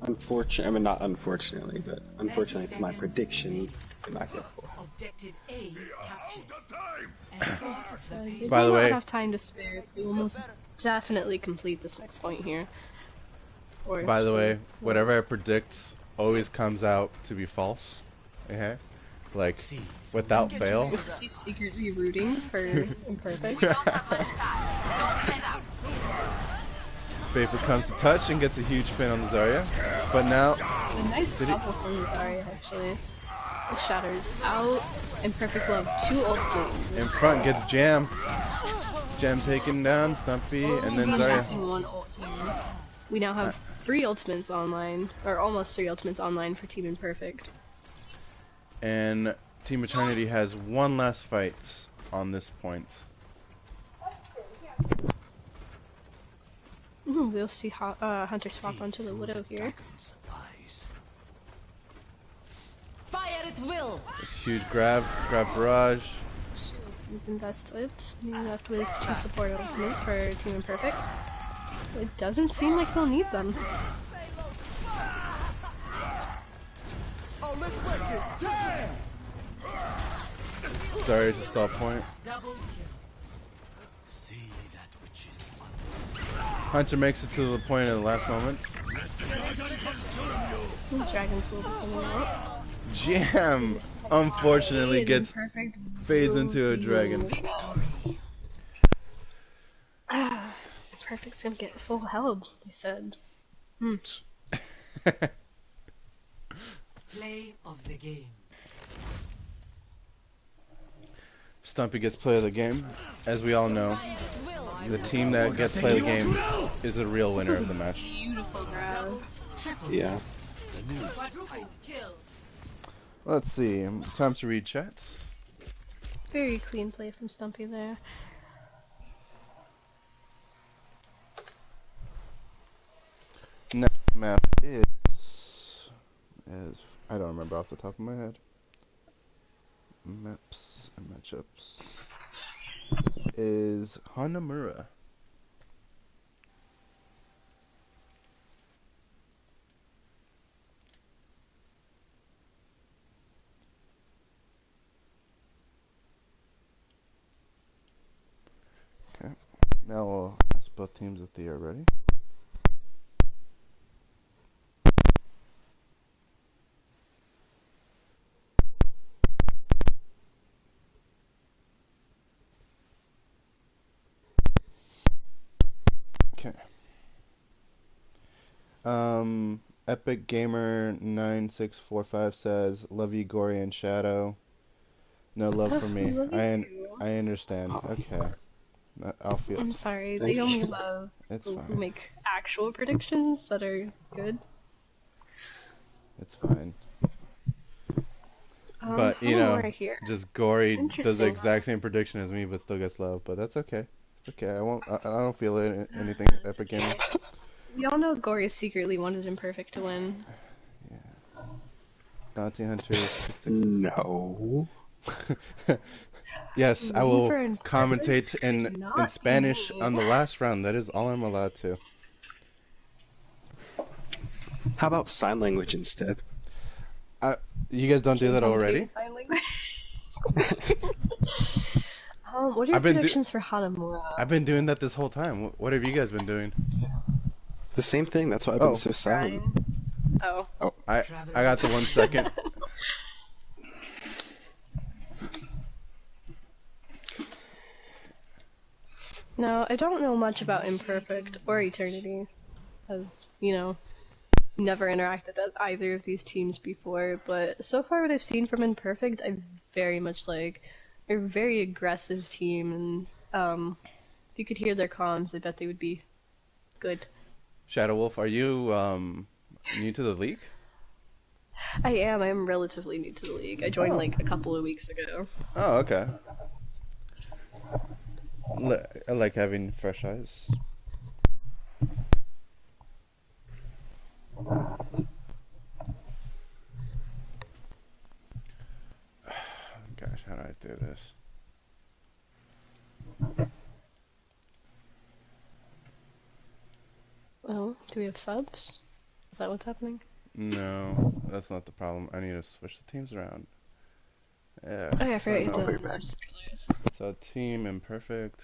I mean, not unfortunately, but unfortunately to my prediction, they might get full held. Objective A captured. Escort the base. By the way- They don't have time to spare. We will most definitely complete this next point here. Or By the way, whatever I predict always comes out to be false. Okay? Like, without fail. Was this you secretly rooting for Imperfect? Vapor comes to touch and gets a huge pin on the Zarya. But now, A nice Did he- double from Zarya, actually. The Shatter's out. Imperfect will have 2 ultimates. in front gets Jam. Jam taken down, Stumpy, and then I'm Zarya. missing 1 ult here. We now have 3 ultimates online, or almost 3 ultimates online for Team Imperfect. And Team Eternity has one last fight on this point. We'll see Hunter swap onto the Widow here. Fire at will. This huge grab barrage. 2 ultimates invested. We're left with 2 support ultimates for Team Imperfect. It doesn't seem like they'll need them. Zarya to stop point. Double kill. Hunter makes it to the point at the last moment. Dragons will be coming out. Jam unfortunately gets Imperfect fades will into a be- dragon. Imperfect's gonna get full held, they said. Play of the game. Stumpy gets play of the game. As we all know, the team that gets play of the game is a real winner of the match. Beautiful grab. Yeah. Quadruple kill. Let's see. Time to read chats. Very clean play from Stumpy there. Next map is I don't remember off the top of my head. Maps and matchups is Hanamura. Okay. Now we'll ask both teams if they are ready. Okay. Epic Gamer 9645 says, "Love you, Gory and Shadow. No love for me. Love you too. I understand. Okay, I'll feel. I'm sorry, Thank they only you. love It's people who fine. make actual predictions that are good. It's fine. But you know, Hanamura here. just Gory does the Interesting. exact same prediction as me, but still gets love. But that's okay. It's okay. I won't. I don't feel anything. It's Epic Gamer. okay. We all know Gory secretly wanted Imperfect to win. Bounty Hunter 666. No. Yes, I Rooting will for Imperfect commentate could in not be Spanish me. on the last round. That is all I'm allowed to. How about sign language instead? You guys don't do that already? Sign language. What are your I've been predictions for Hanamura? I've been doing that this whole time. What have you guys been doing? The same thing. That's why I've Oh. been so silent. Oh. I got the 1 second. No, I don't know much about Imperfect or Eternity, as, you know, never interacted with either of these teams before, but so far what I've seen from Imperfect, I very much like. They're a very aggressive team, and if you could hear their comms, I bet they would be good. Shadow Wolf, are you new to the league? I am relatively new to the league. I joined like a couple of weeks ago. Oh, okay. I like having fresh eyes. Gosh, how do I do this? Oh, do we have subs? Is that what's happening? No, that's not the problem. I need to switch the teams around. Yeah. Oh yeah, I forgot you so, have to switch the colors. so Team Imperfect.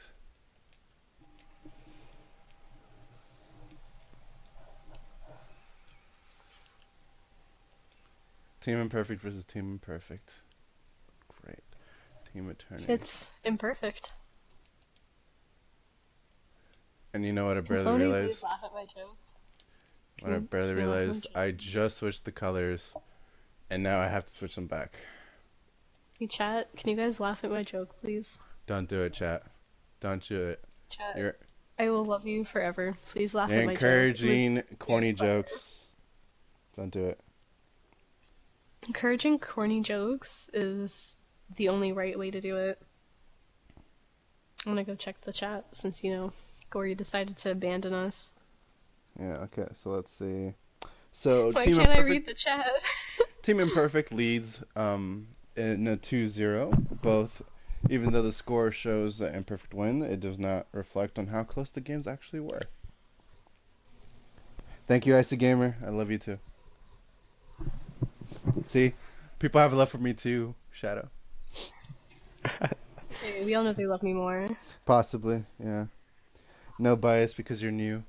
Team Imperfect versus Team Imperfect. Great. Team Eternity. It's Imperfect. And you know what I Can barely somebody please realized? laugh at my joke? What I barely Can you laugh at my realized, joke? I just switched the colors, and now I have to switch them back. Hey chat, can you guys laugh at my joke, please? Don't do it, chat. Don't do it. Chat, You're I will love you forever. Please laugh you're at my encouraging joke. It was corny very clever. jokes. Don't do it. Encouraging corny jokes is the only right way to do it. I'm gonna go check the chat since, you know, Gory decided to abandon us. Yeah. Okay. So let's see. So Why Team can't I Imperfect. read the chat? Team Imperfect leads in a 2-0. Both, even though the score shows the Imperfect win, it does not reflect on how close the games actually were. Thank you, Icy Gamer. I love you too. See, people have love for me too. Shadow. Okay, we all know they love me more. Possibly, yeah. No bias because you're new.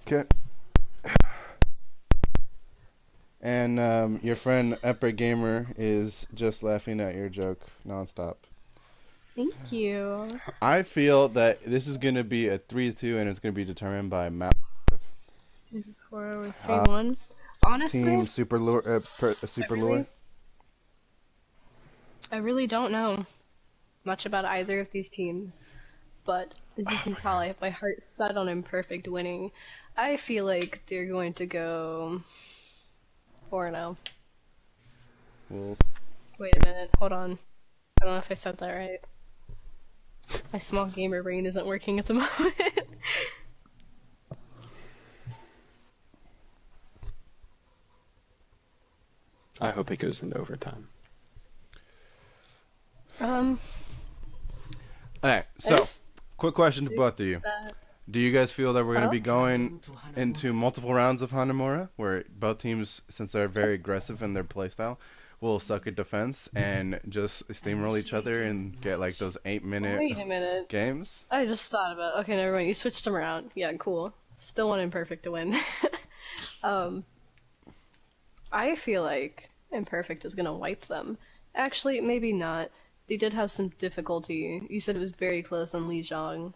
Okay. And your friend Epic Gamer is just laughing at your joke nonstop. Thank you. I feel that this is going to be a 3-2 and it's going to be determined by map. 2-4 or 3-1. Honestly, Team Super Lure. Super Lure. I really don't know much about either of these teams, but as you can tell, I have my heart set on Imperfect winning. I feel like they're going to go 4-0. We'll Wait a minute, hold on. I don't know if I said that right. My small gamer brain isn't working at the moment. I hope it goes into overtime. Alright, so, quick question to both of you. that. Do you guys feel that we're going to be going To Hanamura. into multiple rounds of Hanamura, where both teams, since they're very aggressive in their playstyle, will suck at defense and just steamroll each other and get like those 8-minute Wait a minute. games? I just thought about okay, never mind. You switched them around. Yeah, cool. Still want Imperfect to win. I feel like Imperfect is gonna wipe them. Actually, maybe not. They did have some difficulty. You said it was very close on Li Zhang.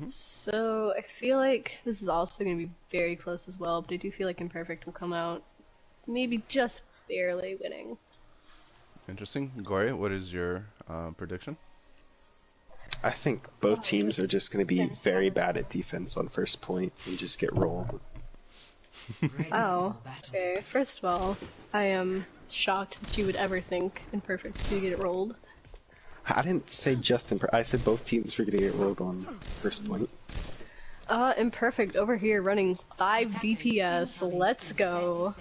So I feel like this is also going to be very close as well, but I do feel like Imperfect will come out maybe just barely winning. Interesting. Gory, what is your prediction? I think both teams are just going to be very bad at defense on first point and just get rolled. Oh, okay. First of all, I am shocked that you would ever think Imperfect could get rolled. I didn't say just I said both teams were going to get rolled on first point. Imperfect over here running 5 DPS. Let's go.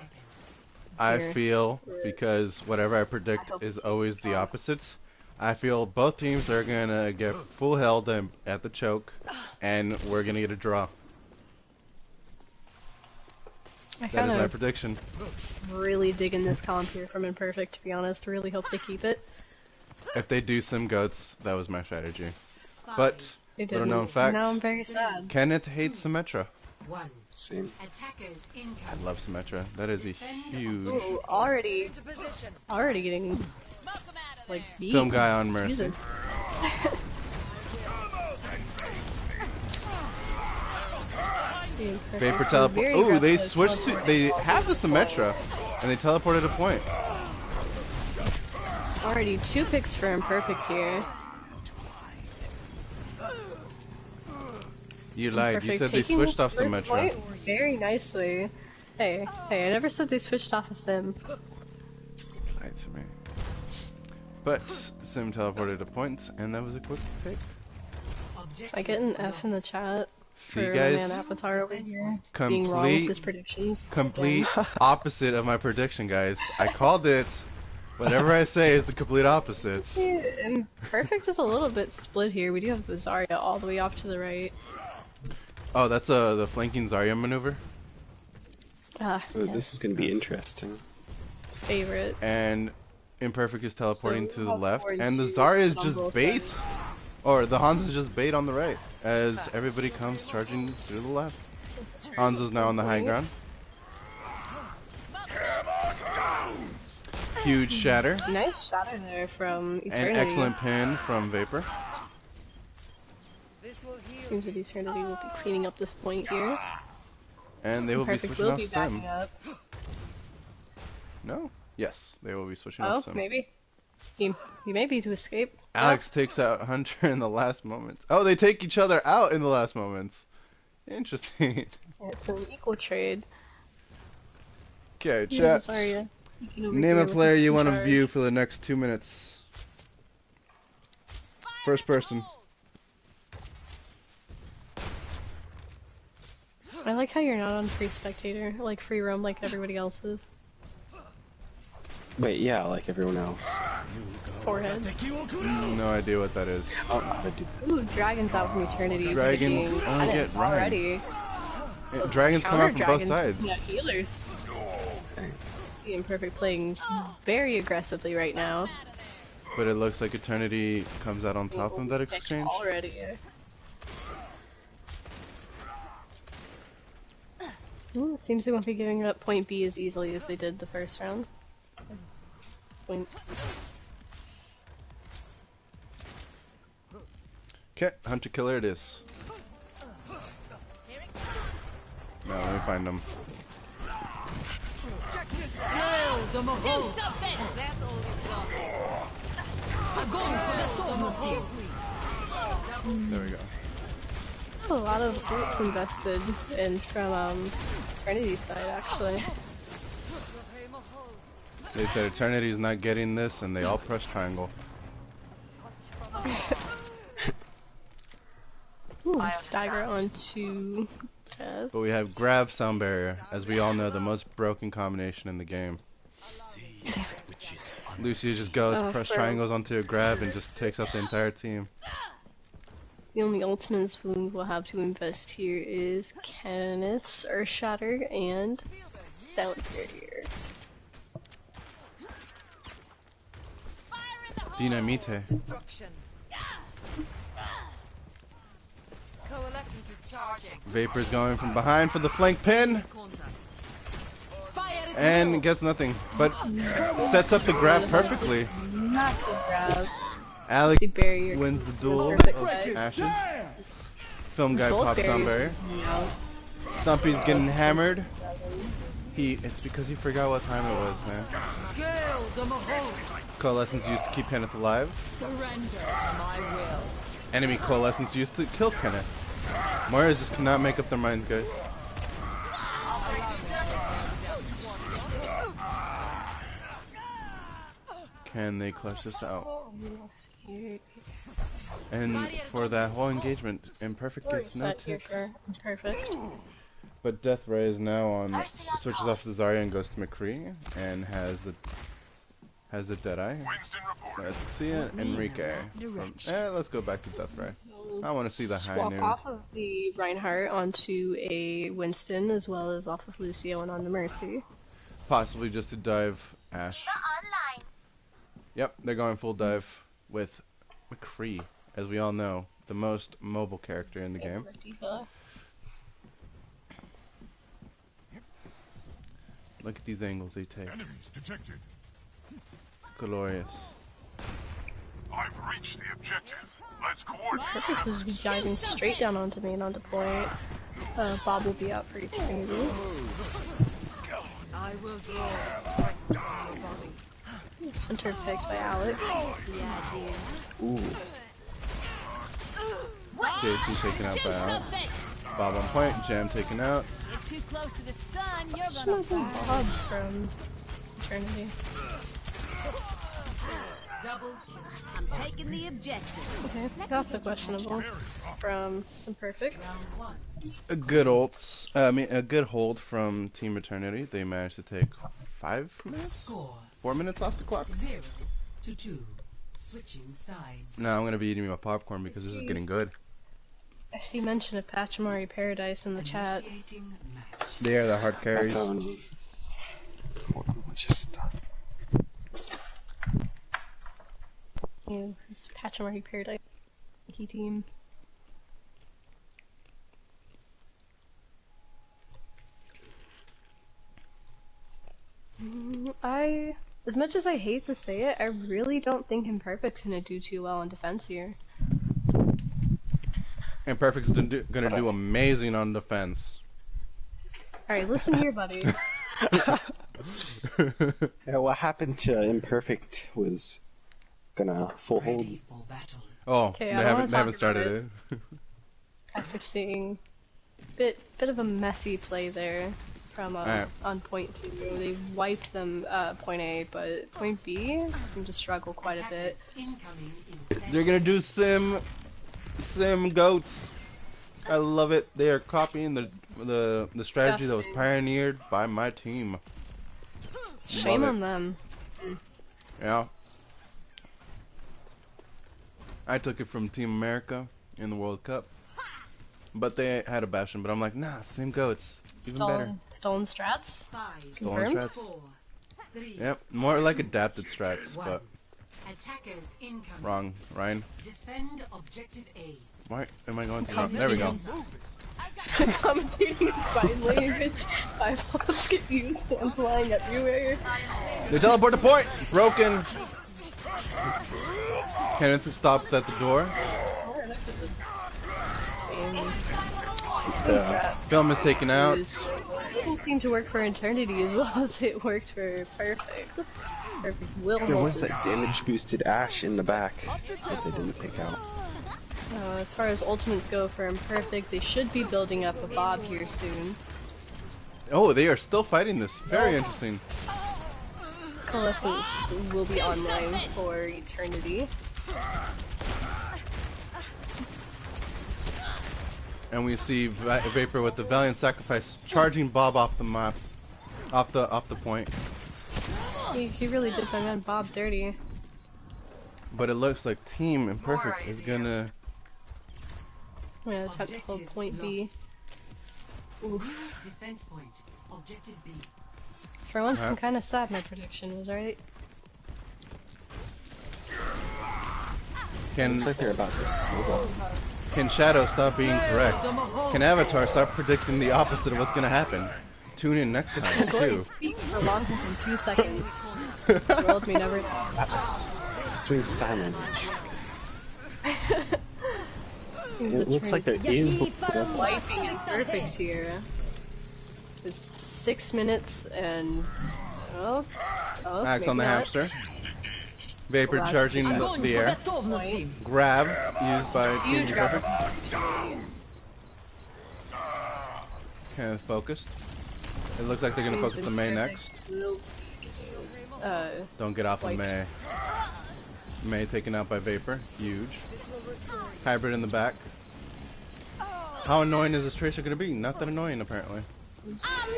I feel, because whatever I predict is always the opposites, I feel both teams are going to get full held at the choke, and we're going to get a draw. That is my prediction. Really digging this comp here from Imperfect, to be honest. Really hope they keep it. If they do some goats, that was my strategy. But, little known fact, now I'm very sad. Kenneth hates Symmetra. Same. Attackers incoming. I love Symmetra. That is a huge... Ooh, already getting, like, beat. Film guy on Mercy. Jesus. Vapor teleport. Oh, they switched to... They have the Symmetra, and they teleported a point. Already 2 picks for Imperfect here. You lied. You said they taking switched this off first Symmetra. point very nicely. Hey, I never said they switched off a Sim. Lied to me. But Sim teleported a point, and that was a quick pick. I get an F in the chat See, for guys, man Avatar over here being wrong with his predictions. Complete opposite of my prediction, guys. I called it. Whatever I say is the complete opposite. Imperfect is a little bit split here. We do have the Zarya all the way off to the right. Oh, that's the flanking Zarya maneuver. Ooh, this is going to be interesting. Favorite. And Imperfect is teleporting So to the we'll left, forward and the to Zarya is Stumble just bait, Side. or the Hanzo is just bait on the right, as everybody comes charging through the left. Hanzo's now on the high ground. Huge shatter. Nice shatter there from Eternity. An excellent pin from Vapor. Seems that Eternity will be cleaning up this point here. And they will be Imperfect switching will off be Sim. backing up. No? Yes, they will be switching Oh, off Sim. maybe. He may be to escape. Alex takes out Hunter in the last moment. Oh, they take each other out in the last moments. Interesting. Yeah, it's an equal trade. Okay, Yeah, chat. Zarya. Name a player you want to view for the next 2 minutes. First person. I like how you're not on free spectator, like free roam like everybody else is. Wait, yeah, like everyone else. Forehead. No idea what that is. Ooh, dragons out from Eternity. Dragons being only at get it Ryan. already. Dragons come out from both Counter sides. dragons, yeah, healers. See Imperfect playing very aggressively right now. But it looks like Eternity comes out on top of that exchange. Already. Ooh, it seems they won't be giving up point B as easily as they did the first round. Point. Okay, Hunter Killer it is. Now let me find them. Do something! I'm going for the topmost There we go. That's a lot of ults invested in from Eternity's side, actually. They said Eternity's not getting this, and they all press triangle. Ooh, stagger onto Death. But we have grab sound barrier, as we all know, the most broken combination in the game. Lucio just goes, press triangles onto a grab, and just takes out the entire team. The only ultimates we will have to invest here is Kenneth's Earth Shatter and Sound Barrier. Dynamite. Vapor's going from behind for the flank pin. And gets nothing, but sets up the grab perfectly. Massive grab. Alex See barrier wins the duel perfect of side. Ashes. Film guy Both pops on berries. Barry. No. Stumpy's getting hammered. It's because he forgot what time it was, man. Gale the Mahal. Coalescence used to keep Kenneth alive. Surrender to my will. Enemy Coalescence used to kill Kenneth. Moiras just cannot make up their minds, guys. Can they clutch this out? And for that whole engagement, Imperfect gets no tips. Perfect. But Death Ray is now on, switches off to Zarya and goes to McCree, and has the Deadeye. Let's see it, Enrique. Let's go back to Death Ray. I want to see the high Swap noon. off of the Reinhardt onto a Winston, as well as off of Lucio and onto Mercy. Possibly just to dive Ashe. Online. Yep, they're going full dive with McCree, as we all know, the most mobile character in the game. Look at these angles they take. Enemies detected. Glorious. I've reached the objective. Let's coordinate. Perfect was diving straight down onto me and onto point. Bob will be out for eternity. I will draw the strength from your body. Hunter picked by Alex. Ooh. JT taken out by Al. Bob on point, Jam taken out. You're too close to the sun, you're Just gonna moving burn. Bob from eternity. I'm taking the objective. Okay, also questionable from Imperfect. A good a good hold from Team Eternity. They managed to take 5 minutes? Score 4 minutes off the clock? 0-2. Switching sides. No, I'm gonna be eating my popcorn because this is getting good. I see mention of Pachimari Paradise in the chat. Initiating match. They are the hard My carries. phone. Hold on, let's just stop. It's Pachimari Paradise key team. As much as I hate to say it, I really don't think Imperfect's gonna do too well in defense here. Imperfect's gonna do amazing on defense. Alright, listen here, buddy. Yeah, what happened to Imperfect was gonna full hold. Ready for battle. Oh, Okay, they I wanna haven't talk started it. After seeing bit of a messy play there from Alright. on point 2. They wiped them point A, but point B seemed to struggle quite a bit. Incoming in They're gonna do sim goats. I love it. They are copying the strategy that was Disgusting. pioneered by my team. Shame Love on it. them. Yeah. I took it from Team America in the World Cup. But they had a bastion, but I'm like, nah, same goats. Even better. Stolen strats? 5, Stolen Confirmed? strats. 4, 3. Yep, more like adapted strats, One. but Attackers incoming. wrong. Ryan, Defend objective A. why am I going to wrong? There we go. Commentating finally, bitch. 5 balls get used and flying everywhere. They teleport the point! Broken! Kenneth stopped at the door. Film is taken out. It didn't seem to work for Eternity as well as it worked for Perfect. Perfect will There hold was this. that damage boosted Ashe in the back that they didn't take out. As far as ultimates go for Imperfect, they should be building up a Bob here soon. Oh, they are still fighting this. Very interesting. Coalescence will be online for Eternity. And we see Vapor with the Valiant Sacrifice charging Bob off the map, off the point. He really did my man Bob dirty. But it looks like Team Imperfect is gonna. I'm gonna attempt to hold point B. Oof. Defense point. Objective B. For once, I'm kind of sad my prediction was right. Can Looks like they're about to snowball. Can Shadow stop being correct? Can Avatar stop predicting the opposite of what's gonna happen? Tune in next time too. Speak for longer than 2 seconds. The world may never know. Just doing silent. It looks like there is wiping Imperfect here. It's 6 minutes and Max on the not. hamster. Vapor Last charging time. the air. Grab used by Team Huge grab. Imperfect. Kind of focused. It looks like they're gonna focus the Mei next. Don't get off of Mei. Mei taken out by Vapor. Huge. Hybrid in the back. How annoying is this Tracer gonna be? Not that annoying apparently.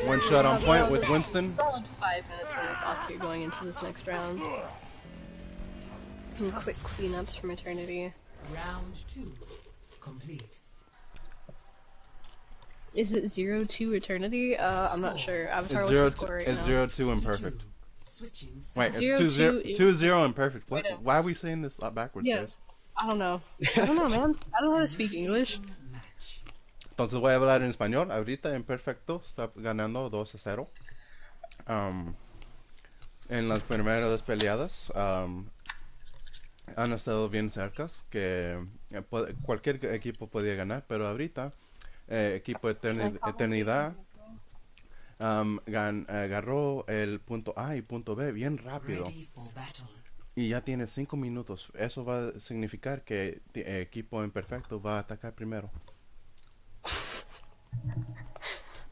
One shot on point with Winston. Solid 5 minutes on the clock here going into this next round. And quick cleanups from Eternity. Round 2 complete. Is it 0-2 Eternity? I'm not sure. Avatar, It's what's the score right it's now? 0-2 Imperfect. Switching Wait, it's 0-2 2-0 Imperfect. Wait, Why are we saying this backwards, Yeah. guys? I don't know. I don't know, man. I don't know how to speak English. match. Entonces voy a hablar en español. Ahorita Imperfecto está ganando 2-0. En las primeras dos peleadas han estado bien cercas, que cualquier equipo podía ganar, pero ahorita equipo Eternidad agarró el punto A y punto B bien rápido. Ready for battle. Y ya tiene 5 minutos. Eso va a significar que equipo Imperfecto va a atacar primero.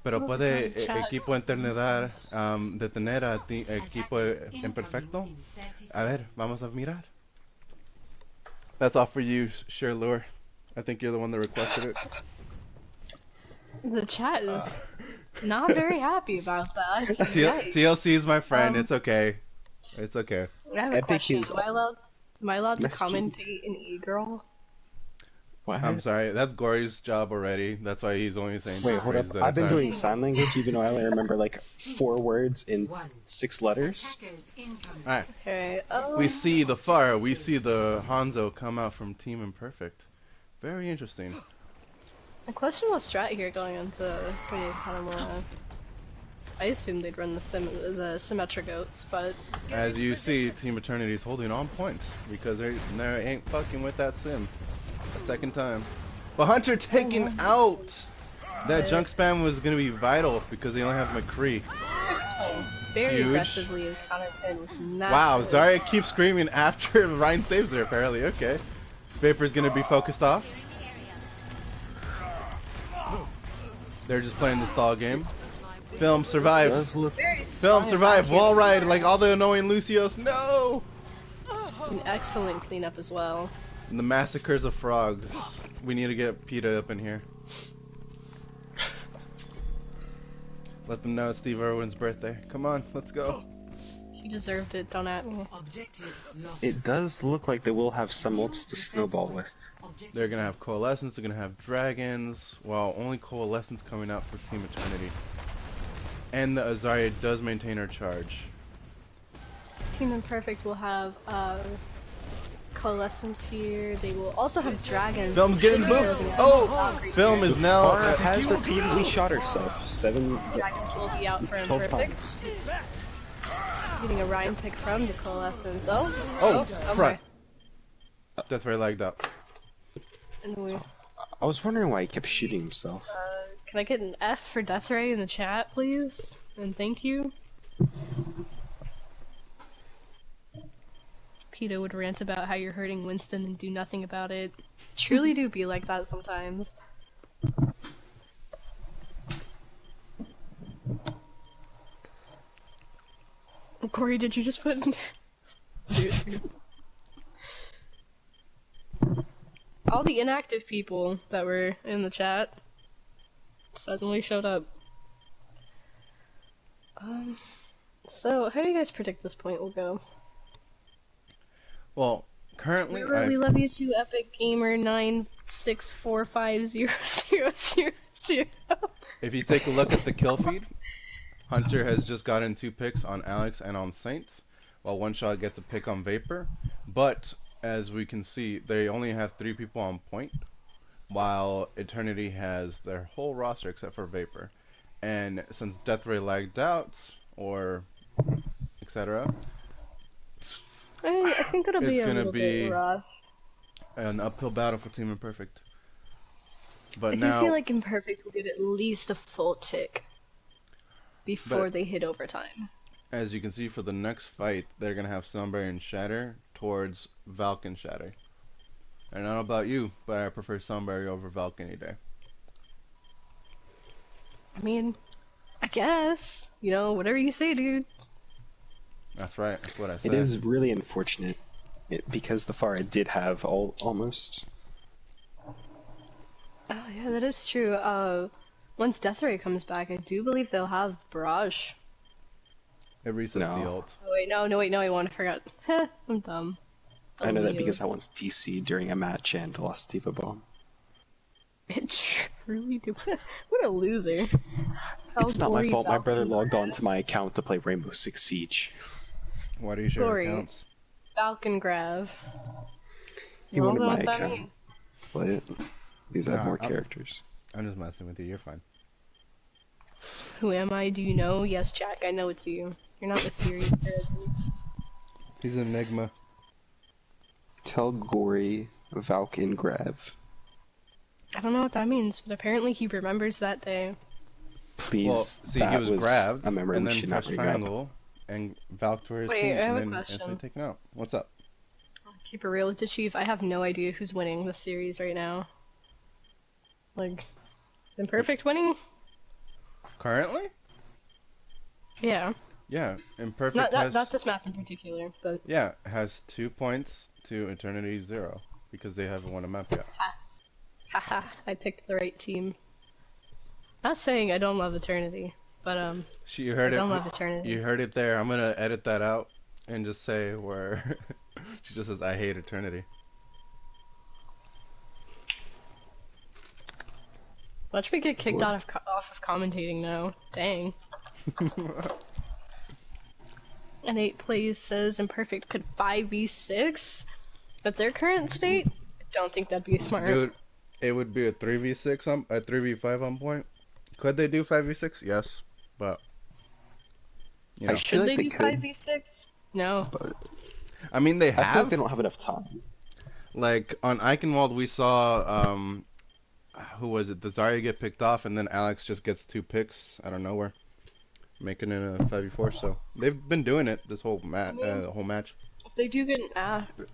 Pero puede equipo Eternidad detener a equipo Imperfecto. A ver, vamos a mirar. That's all for you, Sherlure. I think you're the one that requested it. The chat is not very happy about that. TLC is my friend. It's okay. It's okay. I have a Epic question. is Am I allowed to messaging. commentate an e-girl? What? I'm sorry. That's Gory's job already. That's why he's only saying. Wait, hold up. phrases at a I've been time. doing sign language even though I only remember like 4 words in 6 letters. Attackers incoming. Alright. Okay. We see the fire. We see the Hanzo come out from Team Imperfect. Very interesting. A questionable strat here going into pretty kind of more. I assumed they'd run the Symmetra goats, but As you see, Team Eternity is holding on point because they ain't fucking with that sim a second time. But Hunter taking out that junk spam was gonna be vital because they only have McCree. very Huge. aggressively countered in with massive. Wow, Zarya keeps screaming after Ryan saves her apparently. Okay, Vapor's gonna be focused off. They're just playing the stall game. Film survive. Does look Very Film strong survive. attack Wall here. ride like all the annoying Lucios. No. An excellent cleanup as well. The massacres of frogs. We need to get PETA up in here. Let them know it's Steve Irwin's birthday. Come on, let's go. He deserved it, don't at me. Objective lost. it does look like they will have some ults to snowball with. Objective They're gonna have coalescence. They're gonna have dragons. Well, only coalescence coming out for Team Eternity. And the Zarya does maintain her charge. Team Imperfect will have Coalescence here. They will also have dragons. Film getting booped. Oh, Film is now. Farah has repeatedly shot herself. 7, Dragons will be out for 12 Imperfect. times. Getting a Ryan pick from the Coalescence. Oh, Oh, front. okay. Death Ray lagged up. And we, I was wondering why he kept shooting himself. can I get an F for Death Ray in the chat, please? And thank you. PETA would rant about how you're hurting Winston and do nothing about it. Truly do be like that sometimes. Corey, did you just put Dude. All the inactive people that were in the chat suddenly showed up. So how do you guys predict this point will go? Well, currently, We love you too, Epic Gamer 9645000. if you take a look at the kill feed, Hunter has just gotten 2 picks on Alex and on Saints, while One Shot gets a pick on Vapor. But as we can see, they only have 3 people on point, while Eternity has their whole roster except for Vapor. And since Death Ray lagged out, or etc., I think it'll be It's a gonna little bit be- rough. an uphill battle for Team Imperfect. But I do now, feel like Imperfect will get at least a full tick before But- they hit overtime. as you can see for the next fight, they're gonna have Sunbury and Shatter towards Valk and Shatter. And I don't know about you, but I prefer Sunbury over Valk any day. I mean, I guess. You know, whatever you say, dude. That's right. That's what I said. It is really unfortunate because the Pharah did have almost. Oh, yeah, that is true. Once Deathray comes back, I do believe they'll have Barrage. It resets No. the ult. Oh, wait, no, I want to forget. Heh, I'm dumb. I know that you. because I once DC during a match and lost Diva Bomb. It truly do. What a loser. It's not my fault. My brother logged on to my account to play Rainbow Six Siege. Why do you share Glory. accounts? Falcon Grav. He wanted Well, my that account means- to play it. These have Nah, more I'm- characters. I'm just messing with you. You're fine. Who am I? Do you know? Yes, Jack, I know it's you. You're not mysterious. He's an enigma. Tell Gory, Valk, and Grav. I don't know what that means, but apparently he remembers that day. Please, Well, see, that he was grabbed, a memory and we then should not pressed bring up. triangle, and Valk to his Wait, team, I have a and then question. instantly taken out. What's up? Keep it real with the Chief. I have no idea who's winning the series right now. Like, is Imperfect winning? Currently? Yeah. Yeah, Imperfect Not this map in particular, but Yeah, has 2 points to Eternity 0 because they haven't won a map yet. haha, I picked the right team. Not saying I don't love Eternity, but You heard I it. don't love Eternity. You heard it there. I'm gonna edit that out and just say where she just says I hate Eternity. Watch me get kicked off of commentating now. Dang. And 8 plays says Imperfect could 5v6 at their current state. I don't think that'd be smart. It would be a 3v6 a 3v5 on point. Could they do 5v6? Yes, but you know. I feel Should like they they do could, 5v6? No. but I mean they I feel like have. they don't have enough time. Like on Eichenwald, we saw who was it? The Zarya get picked off, and then Alex just gets 2 picks out of nowhere, making it a 5v4. So they've been doing it this whole whole match. If they do get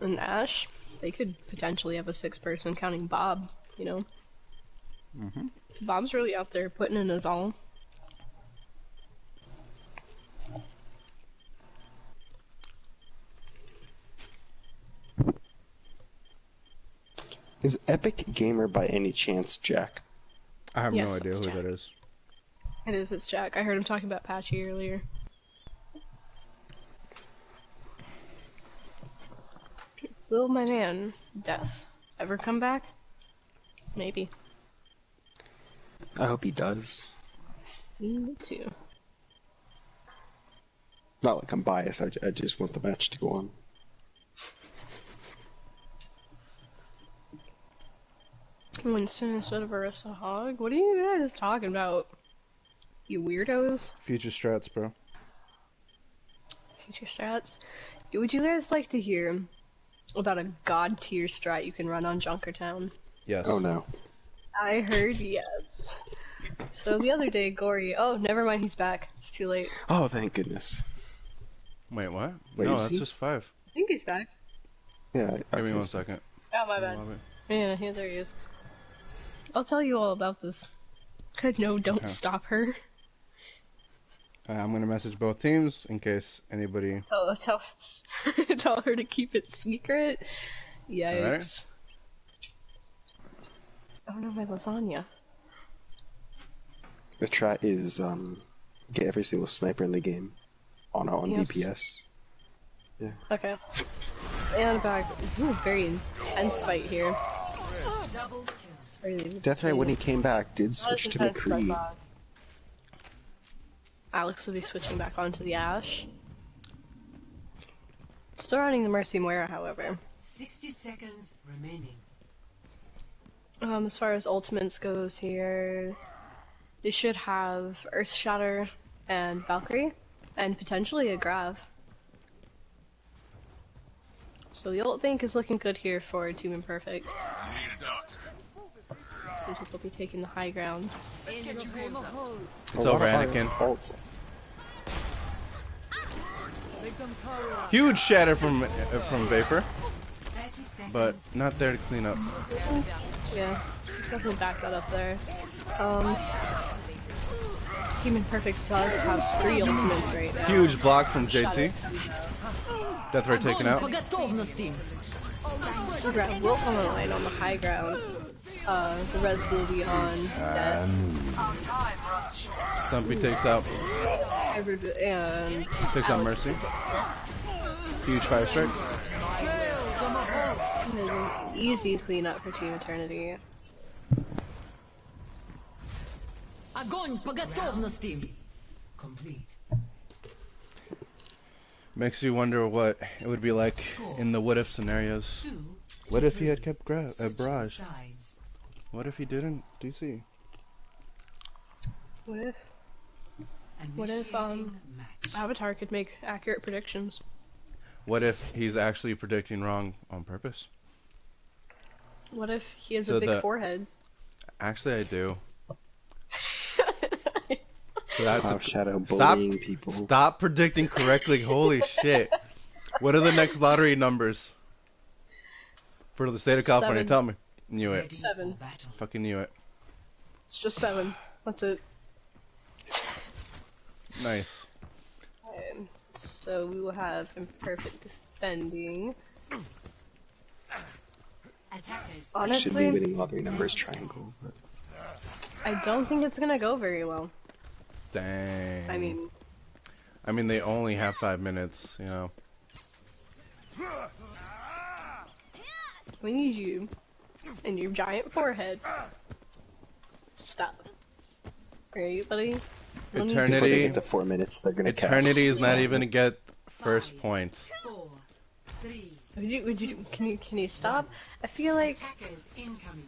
an Ash, they could potentially have a 6-person counting Bob, you know? Mhm. Bob's really out there putting in his all. Is Epic Gamer by any chance Jack? I have Yes, no idea that's who Jack. that is. It's Jack. I heard him talking about Patchy earlier. Will my man, Death, ever come back? Maybe. I hope he does. Me too. Not like I'm biased, I just want the match to go on. Winston instead of Arissa Hog? What are you guys talking about? You weirdos? Future strats, bro. Future strats? Would you guys like to hear about a god tier strat you can run on Junkertown? Yes. Oh no. I heard yes. So the other day, Gory. Oh, never mind, he's back. It's too late. Oh, thank goodness. Wait, what? Wait, no, is that's he? just 5. I think he's back. Yeah. Give me 1 second. Oh, my bad. Yeah, there he is. I'll tell you all about this. No, don't Okay. stop her. I'm gonna message both teams in case anybody. Tell tell her to keep it secret. Yikes. Alright. Oh no, my lasagna. The strat is get every single sniper in the game on Yes. DPS. Okay. And back. This is a very intense fight here. It's very- Deathray, when he came back, did Not switch as to intense as I McCree. thought. Alex will be switching back onto the Ash. Still running the Mercy Moira, however. 60 seconds remaining. As far as ultimates goes here, they should have Earth Shatter and Valkyrie, and potentially a Grav. So the ult bank is looking good here for Team Imperfect. I need a doctor. Seems like they'll be taking the high ground. It's over, Anakin. Ult. Huge shatter from Vapor, but not there to clean up. Yeah, there's nothing to back that up there. Team Imperfect does have 3 ultimates right now. Huge block from JT. Death Ray taken out. Grab will come online on the high ground. The res will be on dead. Stumpy takes out And takes out Mercy. Huge fire strike. Easy cleanup for Team Eternity. Огонь по готовности. Complete. Makes you wonder what it would be like in the what if scenarios. What if he had kept Barrage? What if he didn't? DC. What if Avatar could make accurate predictions? What if he's actually predicting wrong on purpose? What if he has So a big forehead? Actually, I do. So that's Wow, Shadow bullying people. Stop predicting correctly. Holy shit. What are the next lottery numbers for the state of California? 7. Tell me. Knew it. 7. Fucking knew it. It's just 7. That's it. Nice. So we will have Imperfect defending. I should be Honestly, winning lottery numbers triangle. But I don't think it's gonna go very well. Dang. I mean, they only have 5 minutes, you know. we need you and your giant forehead. Stop. Right, buddy? We'll need before they Eternity. get to 4 minutes, they're gonna cap. Eternity is not even to get first point. 4, 3, Can you stop? I feel like attackers incoming.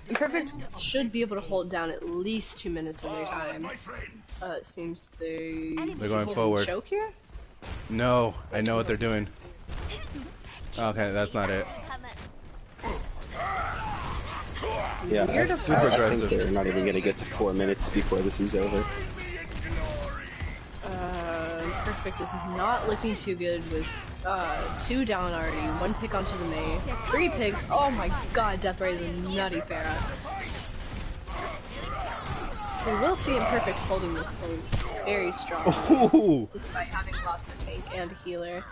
Imperfect should be able to hold down at least 2 minutes of their time. It seems They're going forward. choke here? No, I know what they're doing. Okay, that's not it. Yeah, Weird I approach. Super think aggressive. they're not even gonna get to 4 minutes before this is over. Imperfect is not looking too good with 2 down already, 1 pick onto the Mei, 3 picks. Oh my god, Death Ray is a nutty Pharah. So we will see Imperfect holding this point very strong, Ooh. despite having lost a tank and a healer.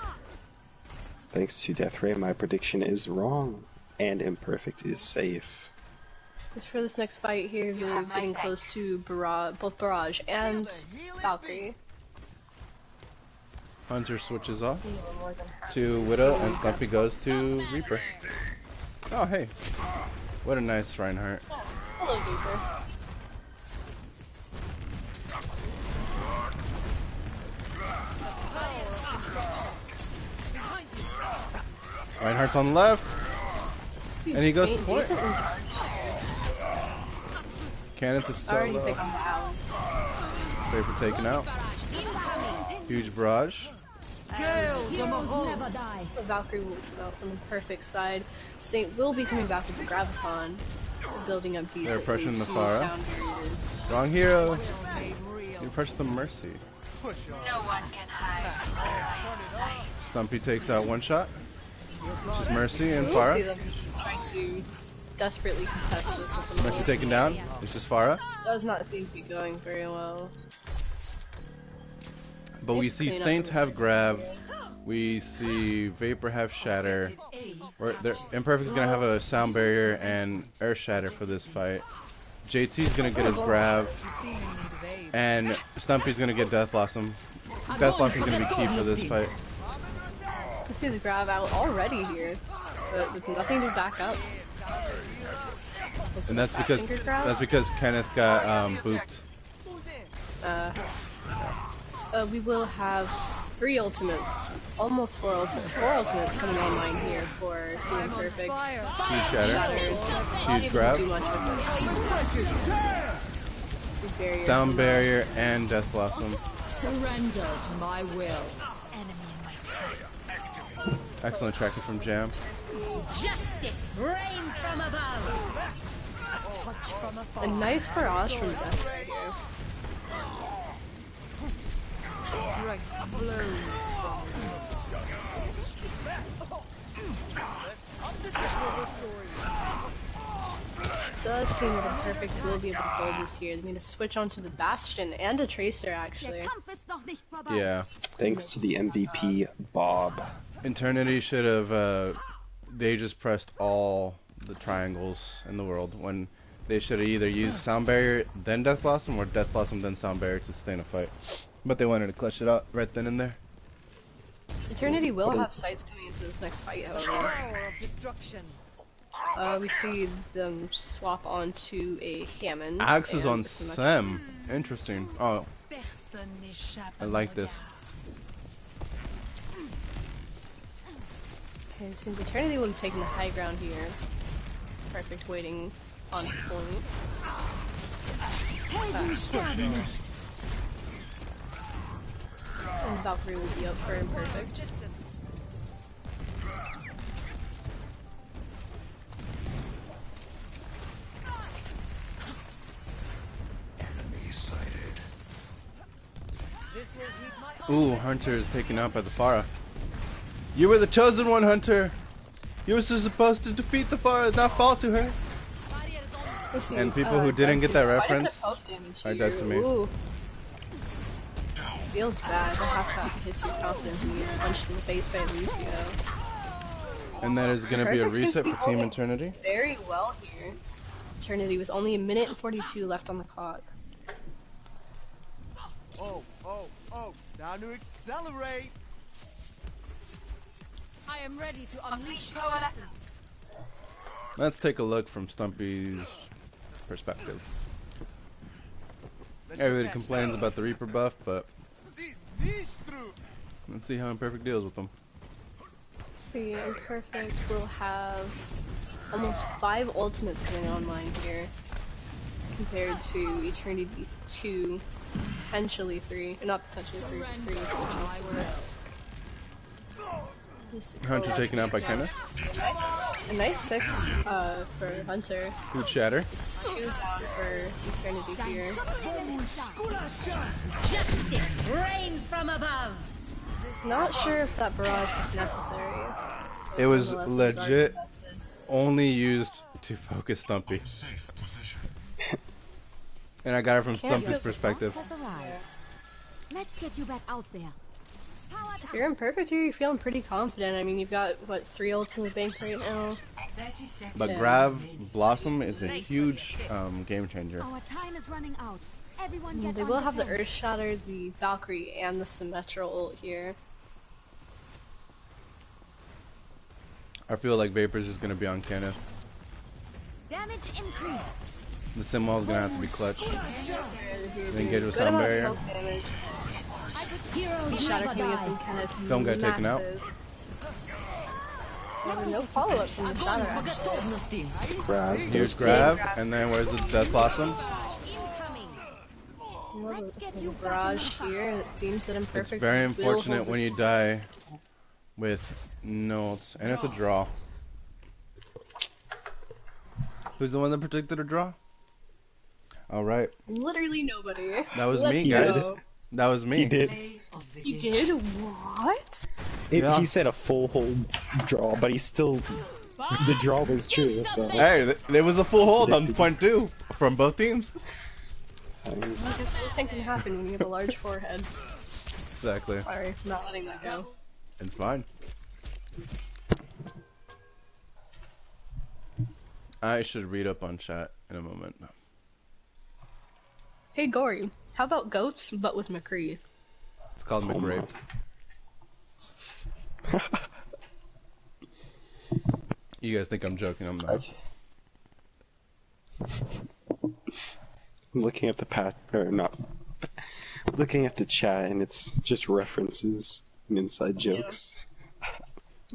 Thanks to Death Ray, my prediction is wrong, and Imperfect is safe. So for this next fight here, we're getting close to both Barrage and Valkyrie. Hunter switches off to Widow, and Stumpy goes to Reaper. Oh, hey. What a nice Reinhardt. Hello, Reaper. Reinhardt's on the left. And he goes to point. Cannon to Already solo. picked on the Alex. Vapor taken out. Huge barrage. The Valkyrie will go from the perfect side. Saint will be coming back with the Graviton, building up decently. They're pushing the to Pharah. sound barriers. Wrong hero. You pushed the Mercy. No one can hide. Stumpy takes out one shot. Which is Mercy and We'll see Pharah. them trying to desperately contest this at the Mercy moment. taken down. This is Pharah. Does not seem to be going very well. But we It's see clean up Saint in have the- grab. We see Vapor have shatter. Imperfect's gonna have a sound barrier and earth shatter for this fight. JT's gonna get his grab, and Stumpy's gonna get Death Blossom. Death Blossom's gonna be key for this fight. We see the grab out already here, but with nothing to back up. And that's because Kenneth got booped. We will have 3 ultimates, almost 4 ultimates coming online here for the Imperfect. Huge shatter. Shatters. Huge grab. Do much with it. Sound barrier and Death Blossom. Surrender to my will. Enemy in my sights. Excellent tracking from Jam. Justice reigns from above. Watch from afar. A nice barrage from Death right here. Strength blows Does seem that Imperfect will be able to hold this here. They need to switch onto the Bastion and a Tracer actually. Yeah. Thanks to the MVP, Bob. Eternity should have, they just pressed all the triangles in the world when they should have either used Sound Barrier then Death Blossom or Death Blossom then Sound Barrier to sustain a fight. But they wanted to clutch it up right then and there. Eternity will have sights coming into this next fight, however. power of destruction. We see them swap onto a Hammond. Axe is and on a Symmetra. Sem. Interesting. Oh, Personne n'échappe I à mon like this. regard. Okay, it seems Eternity will be taking the high ground here. Perfect waiting on point. And Valkyrie will be up for Imperfect. Resistance. This will heat my Ooh, Hunter is taken out by the Pharah. You were the chosen one, Hunter. You were supposed to defeat the Pharah, not fall to her. Let's see, And people who didn't get that quite a bit of reference health damage are here. dead to me. Ooh. Feels bad. That has to hit your confidence when you get punched in the face by Lucio. And that is going to be a Perfect seems to reset be for Team holding Eternity. very well here. Eternity with only a minute and 42 left on the clock. Oh, time to accelerate! I am ready to unleash coalescence. Let's take a look from Stumpy's perspective. Everybody complains about the Reaper buff, but let's see how Imperfect deals with them. See, Imperfect will have almost 5 ultimates coming online here, compared to Eternity's 2, potentially 3, not potentially 3, 3, 4. Hunter taken out by Kenneth. A nice pick for Hunter. Good shatter. It's 2 down for Eternity here. Justice reigns from above. Not sure if that barrage was necessary. It was Nonetheless, it was already legit tested. only used to focus Stumpy. And I got it from Can't Stumpy's feel- perspective. Let's get you back out there. If you're Imperfect here, you're feeling pretty confident. I mean, you've got, what, 3 ults in the bank right now? But Yeah. Grav Blossom is a huge game changer. Our time is running out. Everyone get They on will have the defense. Earth Shatter, the Valkyrie, and the Symmetra ult here. I feel like Vapor's just going to be on Kenneth. Damage increased. The Simwall's going to have to be clutch. Then get with Good Sound amount of Barrier. health damage. Heroes Shatter never coming up die. from Kenneth. Film got taken out. Massive. No follow-up from the Shatter, Огонь по actually. готовности. Grav, Here's there's Grav, and then where's the Death Blossom? The barrage here, and it seems that Imperfect It's very will unfortunate hold when this you die with no ults, and it's a draw. Who's the one that predicted a draw? Alright, Literally nobody. that was Let's me, go. guys. That was me. he did. You did? What? Yeah. He said a full hold draw, but he still the draw was true. So Hey, there was a full hold on point 2 from both teams. I guess anything can happen when you have a large forehead. Exactly. Sorry for not letting that go. It's fine. I should read up on chat in a moment. Hey Gory, how about goats but with McCree? It's called McRape. You guys think I'm joking? I'm not. I'm looking at the or not. Looking at the chat, and it's just references and inside jokes.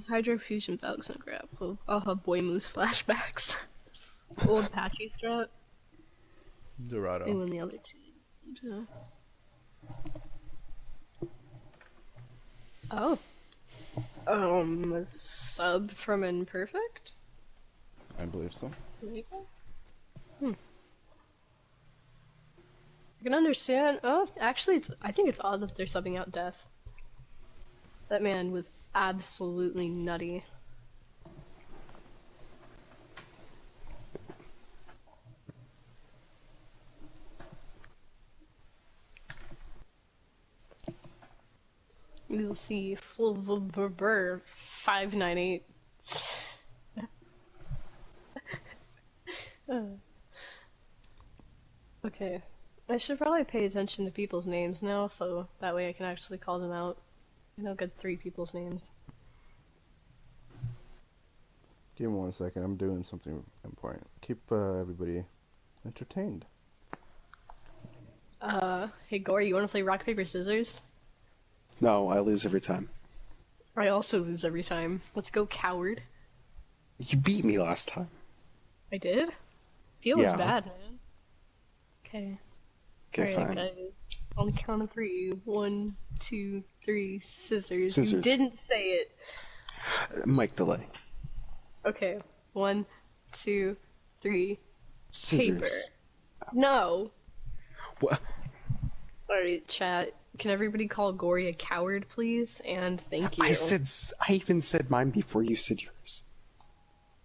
Hydro Fusion Valks and grab. I'll have Boy Moose flashbacks. Old Patchy strut. Dorado. And then the other two. Oh. A sub from Imperfect? I believe so. Maybe? I can understand. Oh, actually, I think it's odd that they're subbing out Death. That man was absolutely nutty. You'll see 598. Okay. I should probably pay attention to people's names now, so that way I can actually call them out. And I'll get 3 people's names. Give me 1 second. I'm doing something important. Keep everybody entertained. Hey Gore, you wanna play rock, paper, scissors? No, I lose every time. I also lose every time. Let's go, coward. You beat me last time. I did? Feels Yeah. bad, man. Okay. Okay, Alright, fine. guys. On the count of 3. 1, 2, 3, scissors. Scissors. You didn't say it. Mic delay. Okay. 1, 2, 3. Scissors. Paper. No! What? Alright, chat. Can everybody call Gory a coward, please? And thank you. I even said mine before you said yours.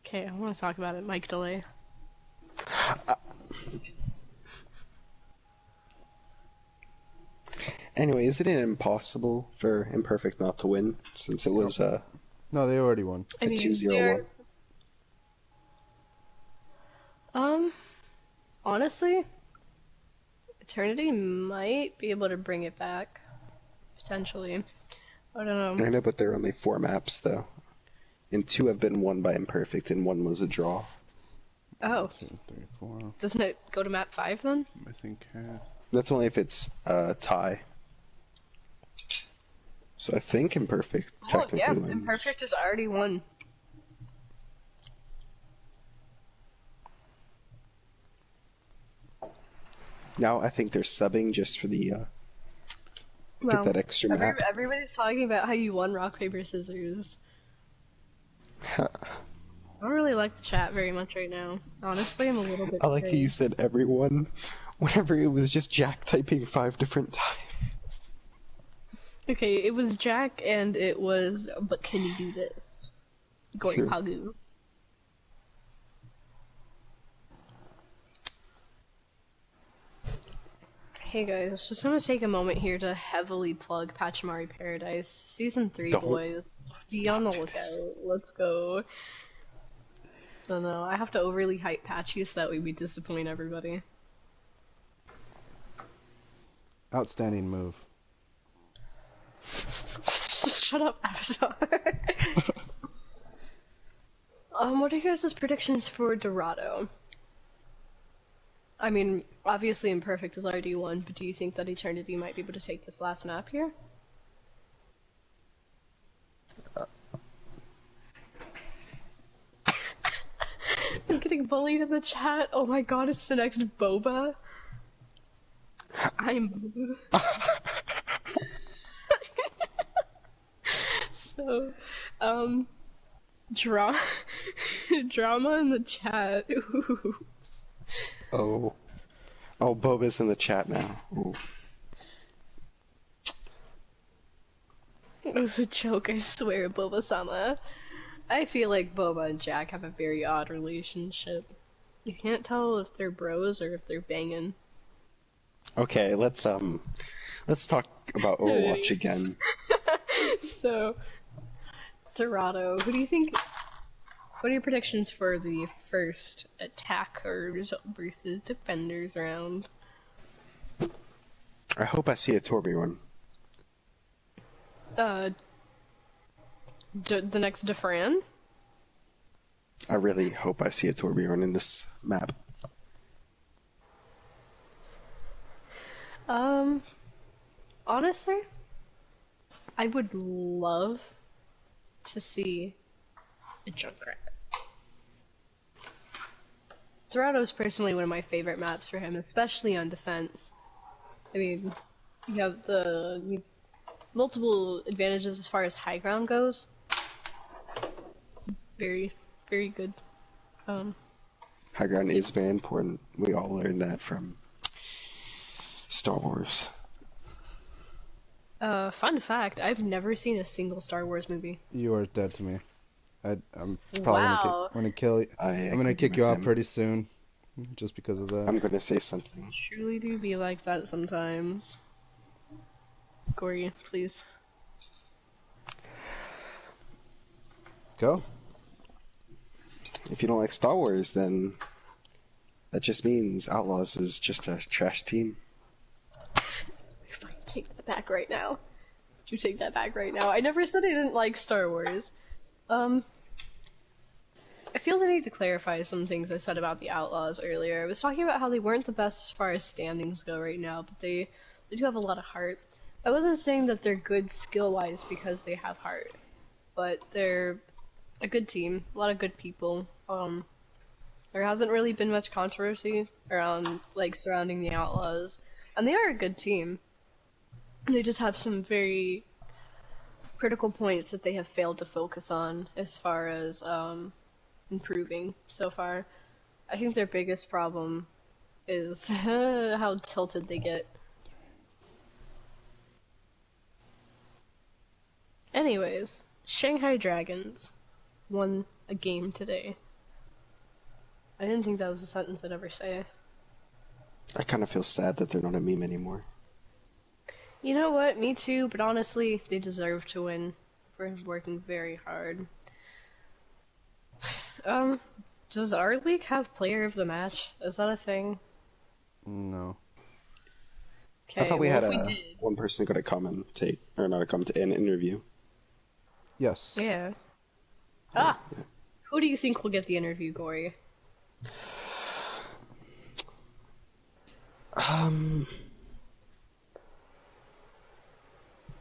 Okay, I want to talk about it. Mic delay. Anyway, isn't it impossible for Imperfect not to win, since it was No, they already won. I mean, 2-0-1? Honestly, Eternity might be able to bring it back. Potentially. I don't know. I know, but there are only 4 maps, though. And 2 have been won by Imperfect, and 1 was a draw. Oh. 2, 3, 4. Doesn't it go to map 5 then? I think. That's only if it's tie. So I think Imperfect technically wins. Imperfect has already won. Now I think they're subbing just for the get that extra map. Everybody's talking about how you won rock, paper, scissors. I don't really like the chat very much right now. Honestly, I'm a little bit I like how you crazy. said everyone, whenever it was just Jack typing 5 different times. Okay, it was Jack and it was, but can you do this? Going Sure. Pagu. Hey guys, just gonna take a moment here to heavily plug Pachimari Paradise. Season 3, Don't. boys. Be on the do lookout. this. Let's go. No, I have to overly hype Patchy so that way we disappoint everybody. Outstanding move. Shut up, Avatar. What are your guys' predictions for Dorado? I mean, obviously Imperfect is already won, but do you think that Eternity might be able to take this last map here? I'm getting bullied in the chat. Oh my god, it's the next Boba. I'm So, drama in the chat. Ooh. Oh, Boba's in the chat now. Ooh. It was a joke, I swear, Boba-sama. I feel like Boba and Jack have a very odd relationship. You can't tell if they're bros or if they're banging. Okay, let's talk about Overwatch again. So, Dorado, who do you think? What are your predictions for the first attackers versus defenders round? I hope I see a Torby run. The next Defran? I really hope I see a Torby run in this map. Honestly, I would love to see a Junkrat. Dorado is personally one of my favorite maps for him, especially on defense. I mean, you have the multiple advantages as far as high ground goes. It's very, very good. High ground is very important. We all learned that from Star Wars. Fun fact, I've never seen a single Star Wars movie. You are dead to me. I'm probably Wow. gonna kill you. I'm gonna kick you out pretty soon, just because of that. I'm gonna say something. Truly do be like that sometimes. Gory, please. Go. If you don't like Star Wars, then that just means Outlaws is just a trash team. Take that back right now. You take that back right now. I never said I didn't like Star Wars. I feel the need to clarify some things I said about the Outlaws earlier. I was talking about how they weren't the best as far as standings go right now, but they do have a lot of heart. I wasn't saying that they're good skill-wise because they have heart, but they're a good team, a lot of good people. There hasn't really been much controversy around, like, surrounding the Outlaws, and they are a good team. They just have some very critical points that they have failed to focus on as far as improving so far. I think their biggest problem is how tilted they get. Anyways, Shanghai Dragons won a game today. I didn't think that was a sentence I'd ever say. I kind of feel sad that they're not a meme anymore. You know what? Me too, but honestly, they deserve to win. We're working very hard. Does our league have player of the match? Is that a thing? No. Okay, I thought we had if we did... one person got a commentate, or not a comment, an interview. Yes. Yeah. Ah! Yeah. Who do you think will get the interview, Gory?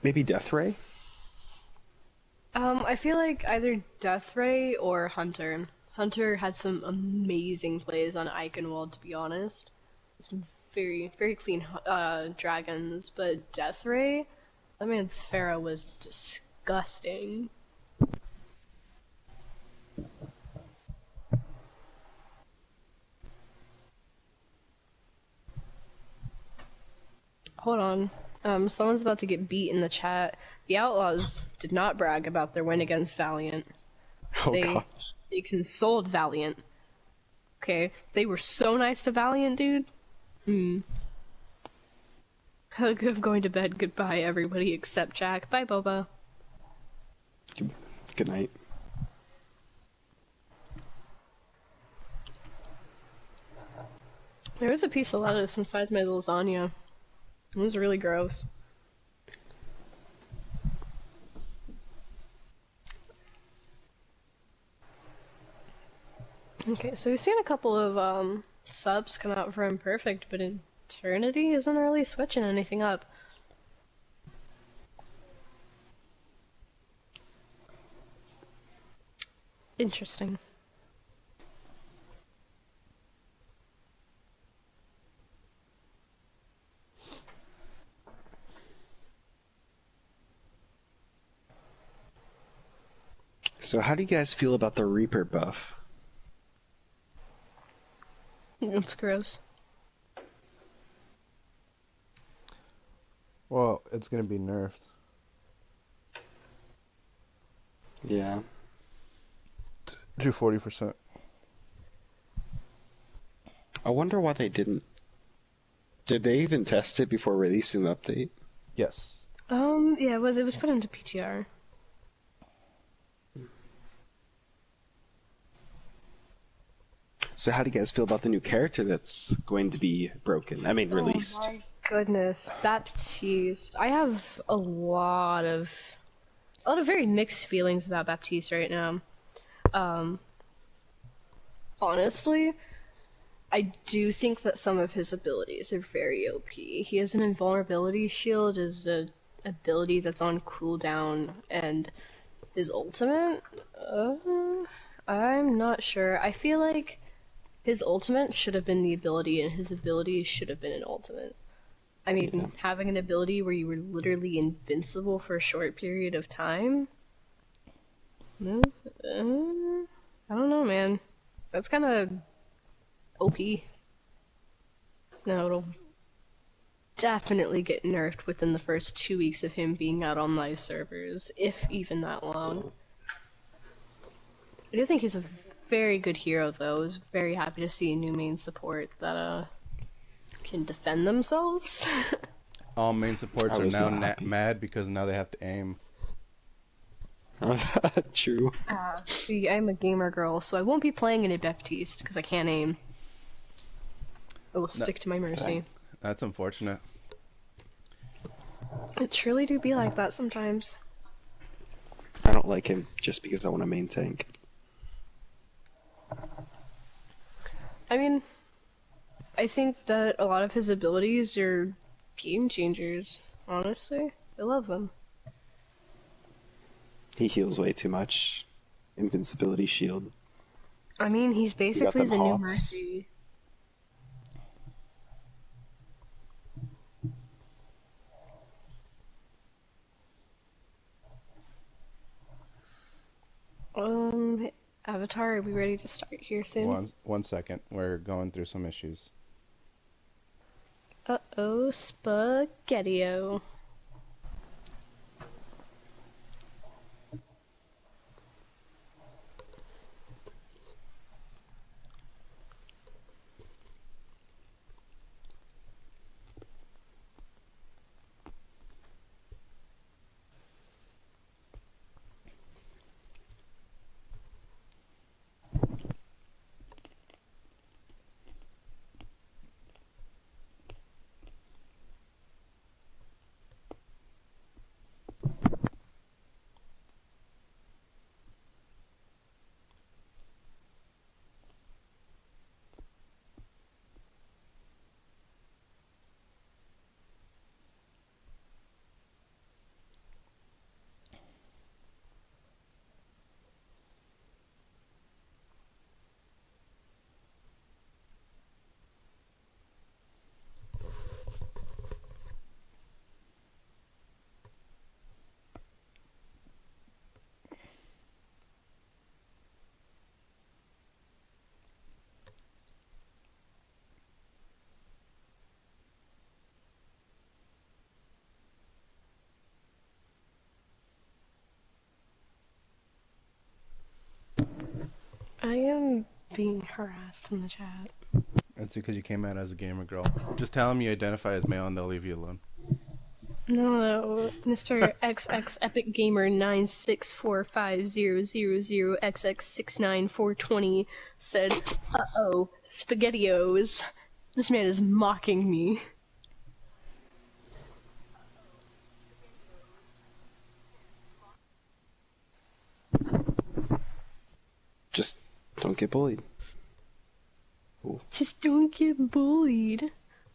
Maybe Death Ray? I feel like either Death Ray or Hunter. Hunter had some amazing plays on Eichenwald, to be honest. Some very, very clean dragons, but Death Ray, that man's Pharah was disgusting. Hold on. Someone's about to get beat in the chat. The Outlaws did not brag about their win against Valiant. They consoled Valiant. Okay, they were so nice to Valiant, dude. I'm going to bed. Goodbye, everybody except Jack. Bye, Boba. Good night. There was a piece of lettuce inside my lasagna. It was really gross. Okay, so we've seen a couple of subs come out for Imperfect, but Eternity isn't really switching anything up. Interesting. So how do you guys feel about the Reaper buff? It's gross. Well, it's gonna be nerfed. Yeah. To 40%. I wonder why they didn't. Did they even test it before releasing the update? Yes. Yeah, it was put into PTR. So how do you guys feel about the new character that's going to be broken? I mean, released. Oh my goodness, Baptiste. I have a lot of very mixed feelings about Baptiste right now. Honestly, I do think that some of his abilities are very OP. He has an invulnerability shield as an ability that's on cooldown, and his ultimate? I'm not sure. I feel like his ultimate should have been the ability, and his ability should have been an ultimate. I mean, having an ability where you were literally invincible for a short period of time? I don't know, man. That's kind of OP. No, it'll definitely get nerfed within the first 2 weeks of him being out on live servers, if even that long. I do think he's a very good hero, though. I was very happy to see a new main support that can defend themselves. All main supports I are was now not happy. mad because now they have to aim. True. See, I'm a gamer girl, so I won't be playing any Baptiste because I can't aim. I will stick to my mercy. That's unfortunate. It truly do be like that sometimes. I don't like him just because I want a main tank. I mean, I think that a lot of his abilities are game changers, honestly. I love them. He heals way too much. Invincibility shield. I mean, he's basically them the new hawks. Mercy. Avatar, are we ready to start here soon? One second. We're going through some issues. Uh-oh, spaghetti-o. I am being harassed in the chat. That's because you came out as a gamer girl. Just tell them you identify as male and they'll leave you alone. No, Mr. XX Epic Gamer 9645000XX69420 said, "Uh-oh, SpaghettiOs." This man is mocking me. Just don't get bullied. Ooh. Just don't get bullied.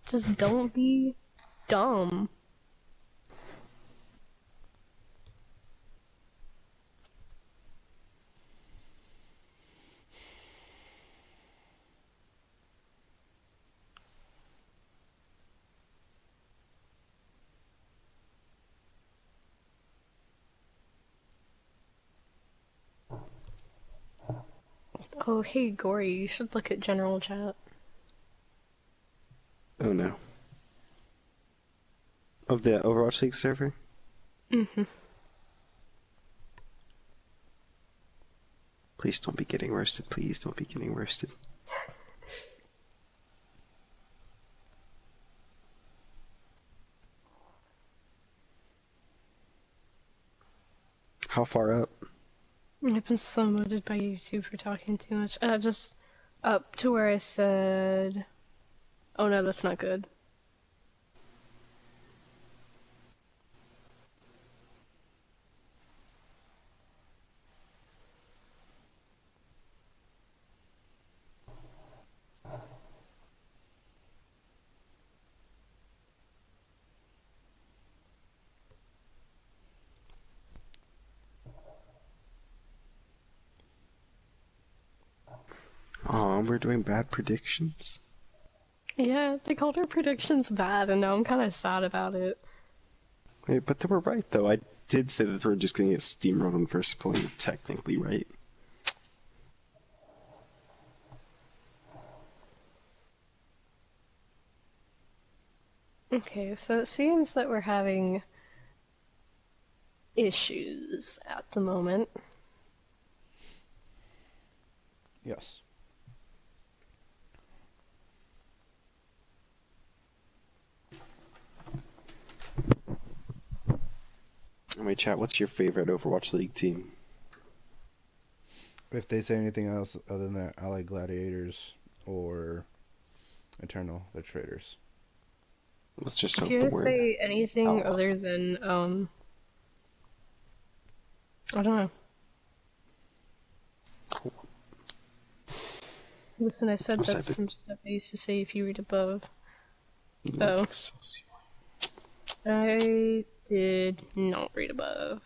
Just don't be dumb. Oh, hey, Gory, you should look at general chat. Oh no. Of the Overwatch League server? Mm-hmm. Please don't be getting roasted. Please don't be getting roasted. How far up? I've been summoned by YouTube for talking too much. Just up to where I said... Oh no, that's not good. Aw, we're doing bad predictions. Yeah, they called our predictions bad, and now I'm kind of sad about it. Wait, but they were right, though. I did say that we're just going to get steamrolled on first point, technically, right? Okay, so it seems that we're having issues at the moment. Yes. Wait, chat, what's your favorite Overwatch League team? If they say anything else other than that, Allied Gladiators or Eternal, they're traitors. Let's just If hope you the were to word say anything outlaw. other than, I don't know. Listen, I said Outside that's the some stuff I used to say if you read above. Nordic Oh, Excelsior. I did not read above.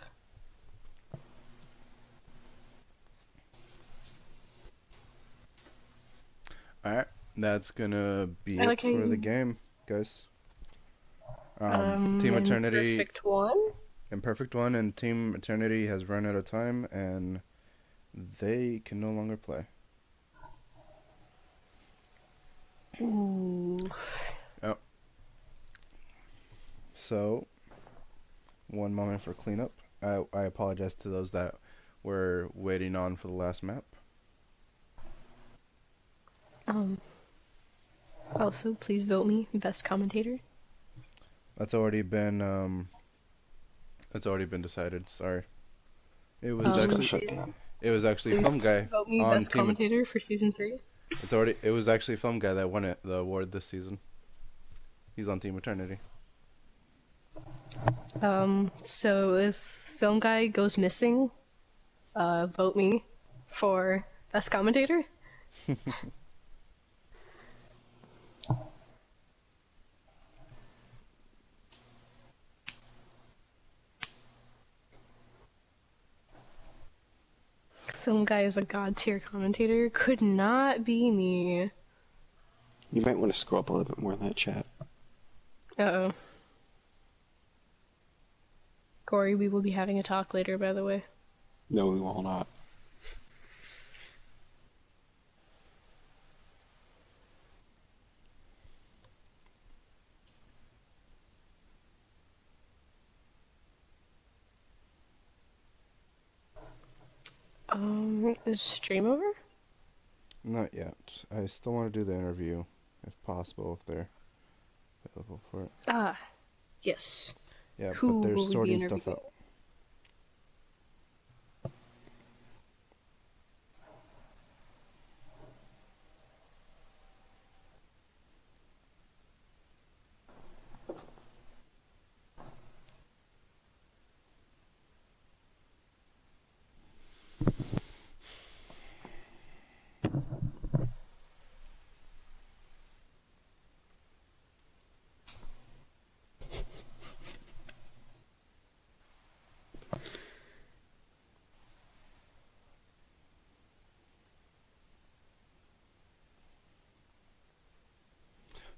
Alright, that's gonna be I it like how for the you, game, guys. Team Eternity, Imperfect one? Imperfect one, and Team Eternity has run out of time, and they can no longer play. Ooh. Yep. So, one moment for cleanup. I apologize to those that were waiting on for the last map. Also, please vote me best commentator. That's already been decided. Sorry. It was Just got actually shut down. Film Please Guy vote me on best Team. commentator for season 3. It was actually Film Guy that won the award this season. He's on Team Eternity. So if Film Guy goes missing, vote me for best commentator. Film Guy is a god tier commentator. Could not be me. You might want to scroll up a little bit more in that chat. Uh-oh. Corey, we will be having a talk later, by the way. No, we will not. Is stream over? Not yet. I still want to do the interview, if possible, if they're available for it. Ah, yes. Yeah, Who but they're will we be sorting stuff interviewing? out.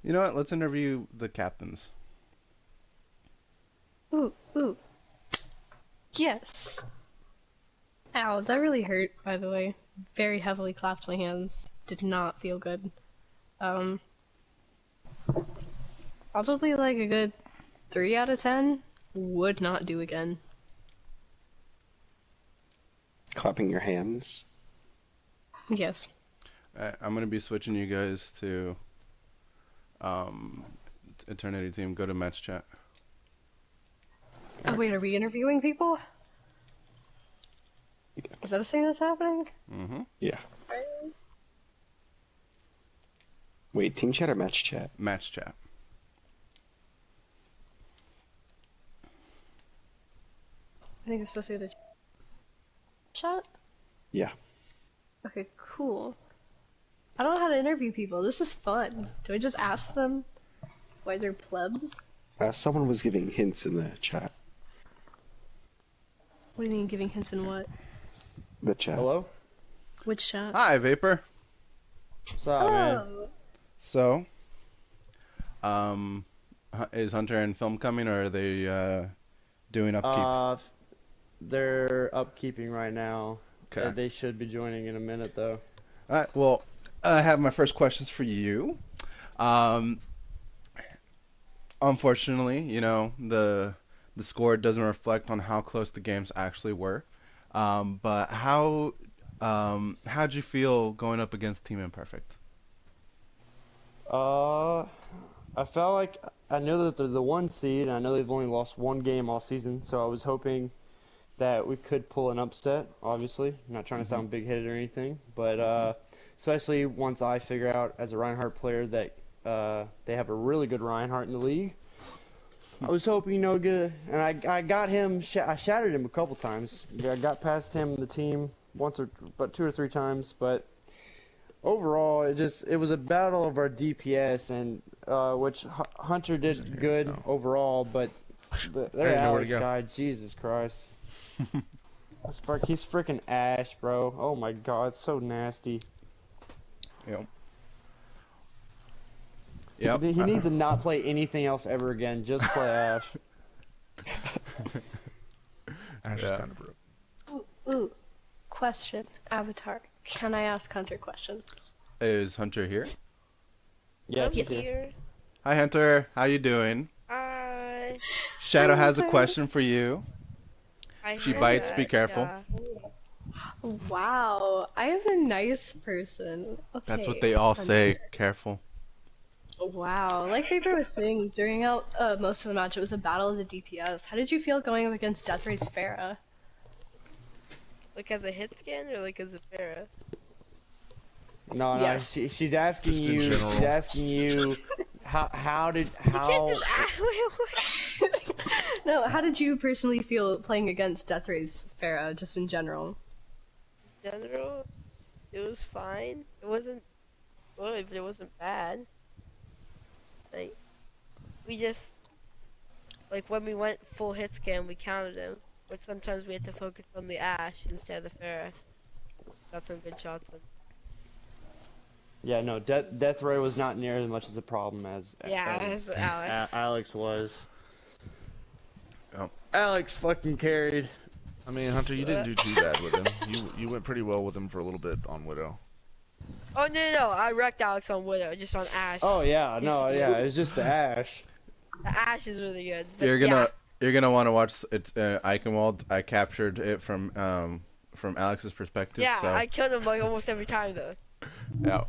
You know what? Let's interview the captains. Ooh. Yes. Ow, that really hurt, by the way. Very heavily clapped my hands. Did not feel good. Probably like a good 3 out of 10. Would not do again. Clapping your hands. Yes. I'm gonna be switching you guys to Eternity team. Go to match chat. Oh wait, are we interviewing people? Is that a thing that's happening? Mm-hmm. Yeah. Wait, team chat or match chat? Match chat. I think it's supposed to be the chat? Yeah. Okay, cool. I don't know how to interview people. This is fun. Do I just ask them why they're plebs? Someone was giving hints in the chat. What do you mean giving hints in what? The chat. Hello? Which chat? Hi, Vapor. What's up, man? Oh, So, is Hunter and Film coming, or are they doing upkeep? They're upkeeping right now. Okay. They should be joining in a minute, though. All right. Well, I have my first questions for you. On unfortunately, the score doesn't reflect on how close the games actually were. But how'd you feel going up against Team Imperfect? I felt like I know that they're the 1 seed, and I know they've only lost 1 game all season, so I was hoping that we could pull an upset. Obviously, I'm not trying to sound big-headed or anything, but especially once I figure out as a Reinhardt player that they have a really good Reinhardt in the league. I was hoping, good, and I got him. I shattered him a couple times. I got past him, the team, but 2 or 3 times, but. Overall, it was a battle of our DPS, and which Hunter did good overall, but their Alex guy, Jesus Christ, he's freaking Ash, bro. Oh my God, it's so nasty. Yep. He needs to not play anything else ever again. Just play Ash. Ash is kind of broke. Ooh, question, Avatar. Can I ask Hunter questions? Is Hunter here? Yes. Here. Hi, Hunter. How you doing? Hi. Shadow has a question for you. She bites. Be careful. Yeah. Wow, I am a nice person. Okay, That's what they all say. Careful. Wow, like Paper was saying, during most of the match, it was a battle of the DPS. How did you feel going up against Deathrate's Pharah? Like as a hit scan or like as a Pharah? No, Yes. she's asking Just in you. general. She's asking you how. No, how did you personally feel playing against Deathrate's Pharah, just in general? In general, it was fine. It wasn't good, but it wasn't bad. Like, we just, like when we went full hit scan, we counted him. But sometimes we had to focus on the Ash instead of the Pharah. Got some good shots in. Yeah, no, Deathray was not near as much as a problem as Alex. Alex was. Oh. Alex fucking carried. I mean, Hunter, you didn't do too bad with him. You went pretty well with him for a little bit on Widow. Oh no, I wrecked Alex on Widow, just on Ash. Oh yeah, no, yeah, it's just the Ash. The Ash is really good. But You're gonna want to watch it. Eichenwald. I captured it from Alex's perspective. Yeah, so. I killed him like almost every time though. Yeah.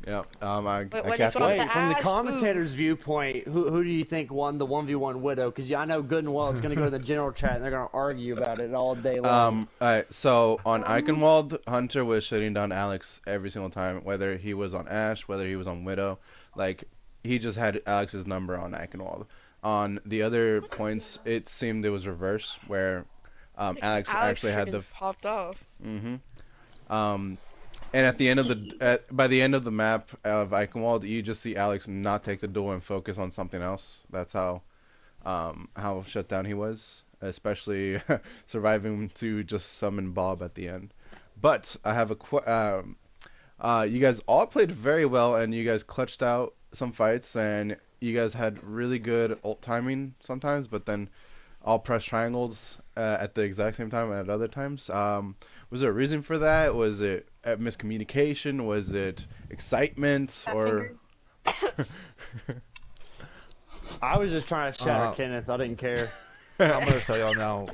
Yeah. I Wait, captured. Wait, from the Ash, commentator's viewpoint, who do you think won the 1v1 Widow? Because I know good and well it's gonna go to the general chat and they're gonna argue about it all day long. Alright, so on Eichenwald, Hunter was shutting down Alex every single time, whether he was on Ash, whether he was on Widow. Like, he just had Alex's number on Eichenwald. On the other points, it seemed it was reverse, where Alex actually had the popped off. And at the end of by the end of the map of Eichenwald, you just see Alex not take the duel and focus on something else. That's how shut down he was, especially surviving to just summon Bob at the end. But I have you guys all played very well, and you guys clutched out some fights, and you guys had really good ult timing sometimes, but then all press triangles at the exact same time at other times. Was there a reason for that? Was it miscommunication? Was it excitement? Or I was just trying to shatter Kenneth. I didn't care. I'm gonna tell y'all now.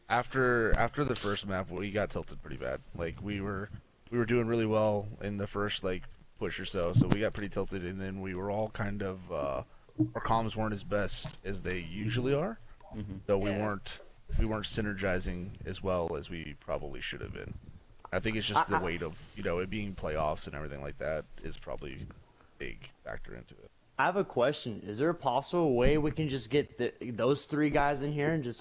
After the first map, we got tilted pretty bad. Like we were doing really well in the first push or so we got pretty tilted, and then we were all kind of our comms weren't as best as they usually are. So we weren't synergizing as well as we probably should have been. I think it's just the weight of it being playoffs and everything like that is probably a big factor into it. I have a question. Is there a possible way we can just get those 3 guys in here and just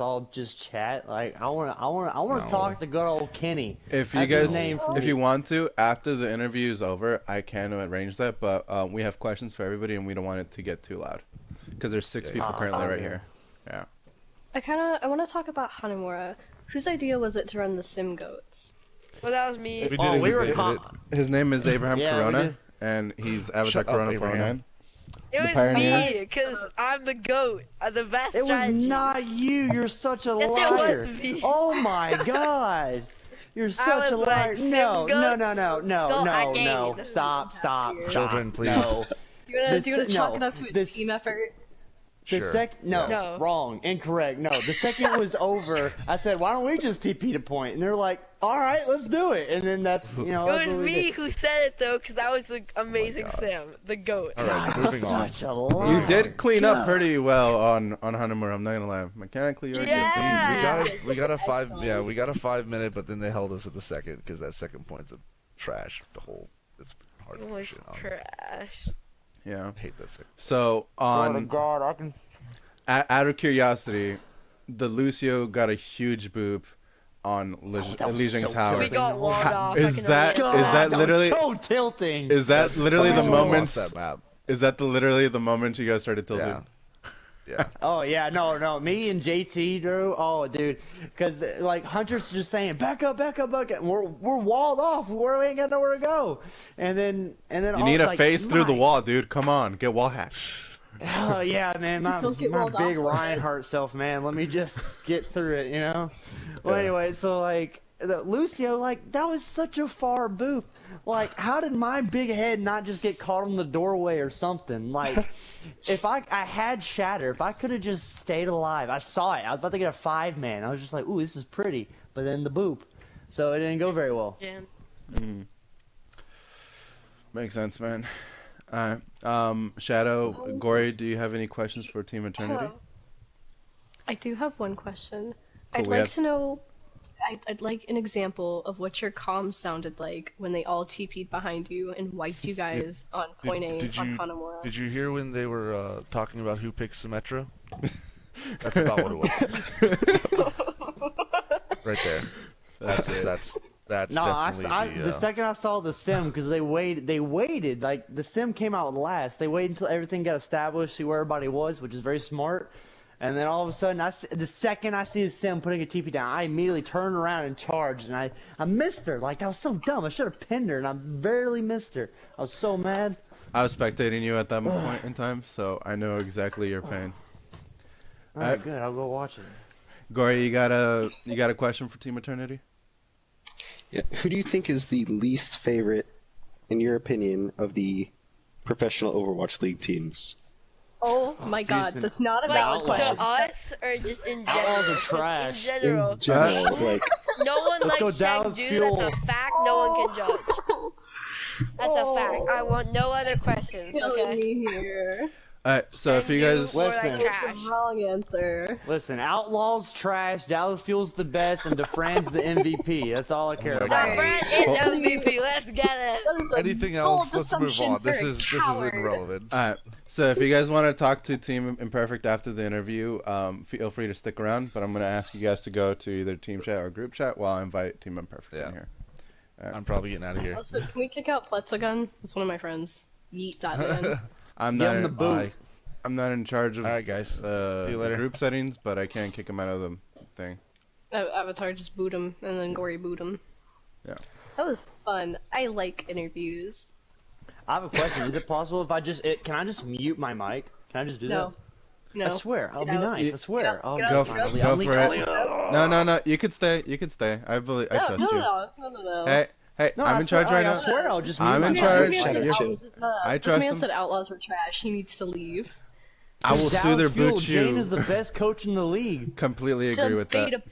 chat? Like I want to talk to good old Kenny. If you guys, if you want to, after the interview is over, I can arrange that. But we have questions for everybody, and we don't want it to get too loud because there's 6 people currently right here. Yeah. I want to talk about Hanamura. Whose idea was it to run the sim goats? Well, that was me. His name is Abraham Corona, and he's Avatar Corona 409. It was me, because I'm the GOAT. I'm the best It was not you. You're such a liar. Oh my god. You're such a liar. No. Stop. Children, please. Do you wanna chalk it up to a team effort? No, wrong, incorrect. No, the second it was over, I said, "Why don't we just TP to point?" And they're like, "All right, let's do it." And then that's It was me who said it though, because that was the amazing Sam, the goat. Alright, moving on. You did clean up pretty well on Hanamura, I'm not gonna lie. Mechanically, you're We got a 5-minute, but then they held us at the second because that second point's a trash. The whole it's hard to push it on. Trash. Yeah. I hate that second. So on God, I can. Out of curiosity, the Lucio got a huge boop on Elysian Tower. We got walled off. Is that literally so tilting? Is that literally the moment? That map. Is that literally the moment you guys started tilting? Yeah. Oh yeah, no. Me and JT, Drew. Oh, dude, because like Hunter's just saying, back up. And we're walled off. We ain't got nowhere to go. And then you need a phase through the wall, dude. Come on, get wall hacked. Oh yeah, man. Just don't get my walled big off. Reinhardt self, man. Let me just get through it, you know. Well, anyway, so like Lucio, like that was such a far boop. Like, how did my big head not just get caught on the doorway or something? Like, if I had shatter, if I could have just stayed alive, I saw it. I was about to get a 5-man. I was just like, ooh, this is pretty. But then the boop, so it didn't go very well. Yeah. Makes sense, man. Shadow, Gory, do you have any questions for Team Eternity? I do have one question. Cool, I'd like to know. I'd like an example of what your comms sounded like when they all TP'd behind you and wiped you guys on point A on Hanamura. Did you hear when they were talking about who picked Symmetra? That's about what it was. Right there. That's No, definitely the second I saw the sim, because they waited. Like the sim came out last. They waited until everything got established, see where everybody was, which is very smart. And then all of a sudden, the second I see the sim putting a TP down, I immediately turned around and charged, and I missed her. Like, that was so dumb. I should have pinned her, and I barely missed her. I was so mad. I was spectating you at that point in time, so I know exactly your pain. Alright, good. I'll go watch it. Gory, you got a question for Team Eternity? Yeah. Who do you think is the least favorite, in your opinion, of the professional Overwatch League teams? Oh my god, that's not a valid question. To us, or just in general? Outlaws are trash. In general. In general, like... No one Let's go likes Dallas Shang-Du, Fuel. that's a fact, no one can judge. That's a fact. I want no other questions, okay? Me here. So if you guys... Listen, That's the wrong answer. Listen, Outlaws trash, Dallas Fuel's the best, and DeFran's the MVP. That's all I care about. DeFran is MVP, let's get it! Anything else? Let's move on. This is irrelevant. So if you guys want to talk to Team Imperfect after the interview, feel free to stick around. But I'm going to ask you guys to go to either team chat or group chat while I invite Team Imperfect in here. I'm probably getting out of here. Also, can we kick out Pletzagun? That's one of my friends. Yeet that man. I'm not in charge of guys. Group settings, but I can kick him out of the thing. Avatar just boot him, and then Gory boot him. Yeah. That was fun. I like interviews. I have a question. Is it possible if can I just mute my mic? Can I just do that? No. I swear. I'll be nice. I swear. Go for it. No. You could stay. I trust you. No. Hey, No, I'm in charge right now. I swear I'll just mute I'm my in mic. charge. I trust This man him. said Outlaws were trash. He needs to leave. I will soother boot you. Jane is the best coach in the league. Completely agree with that.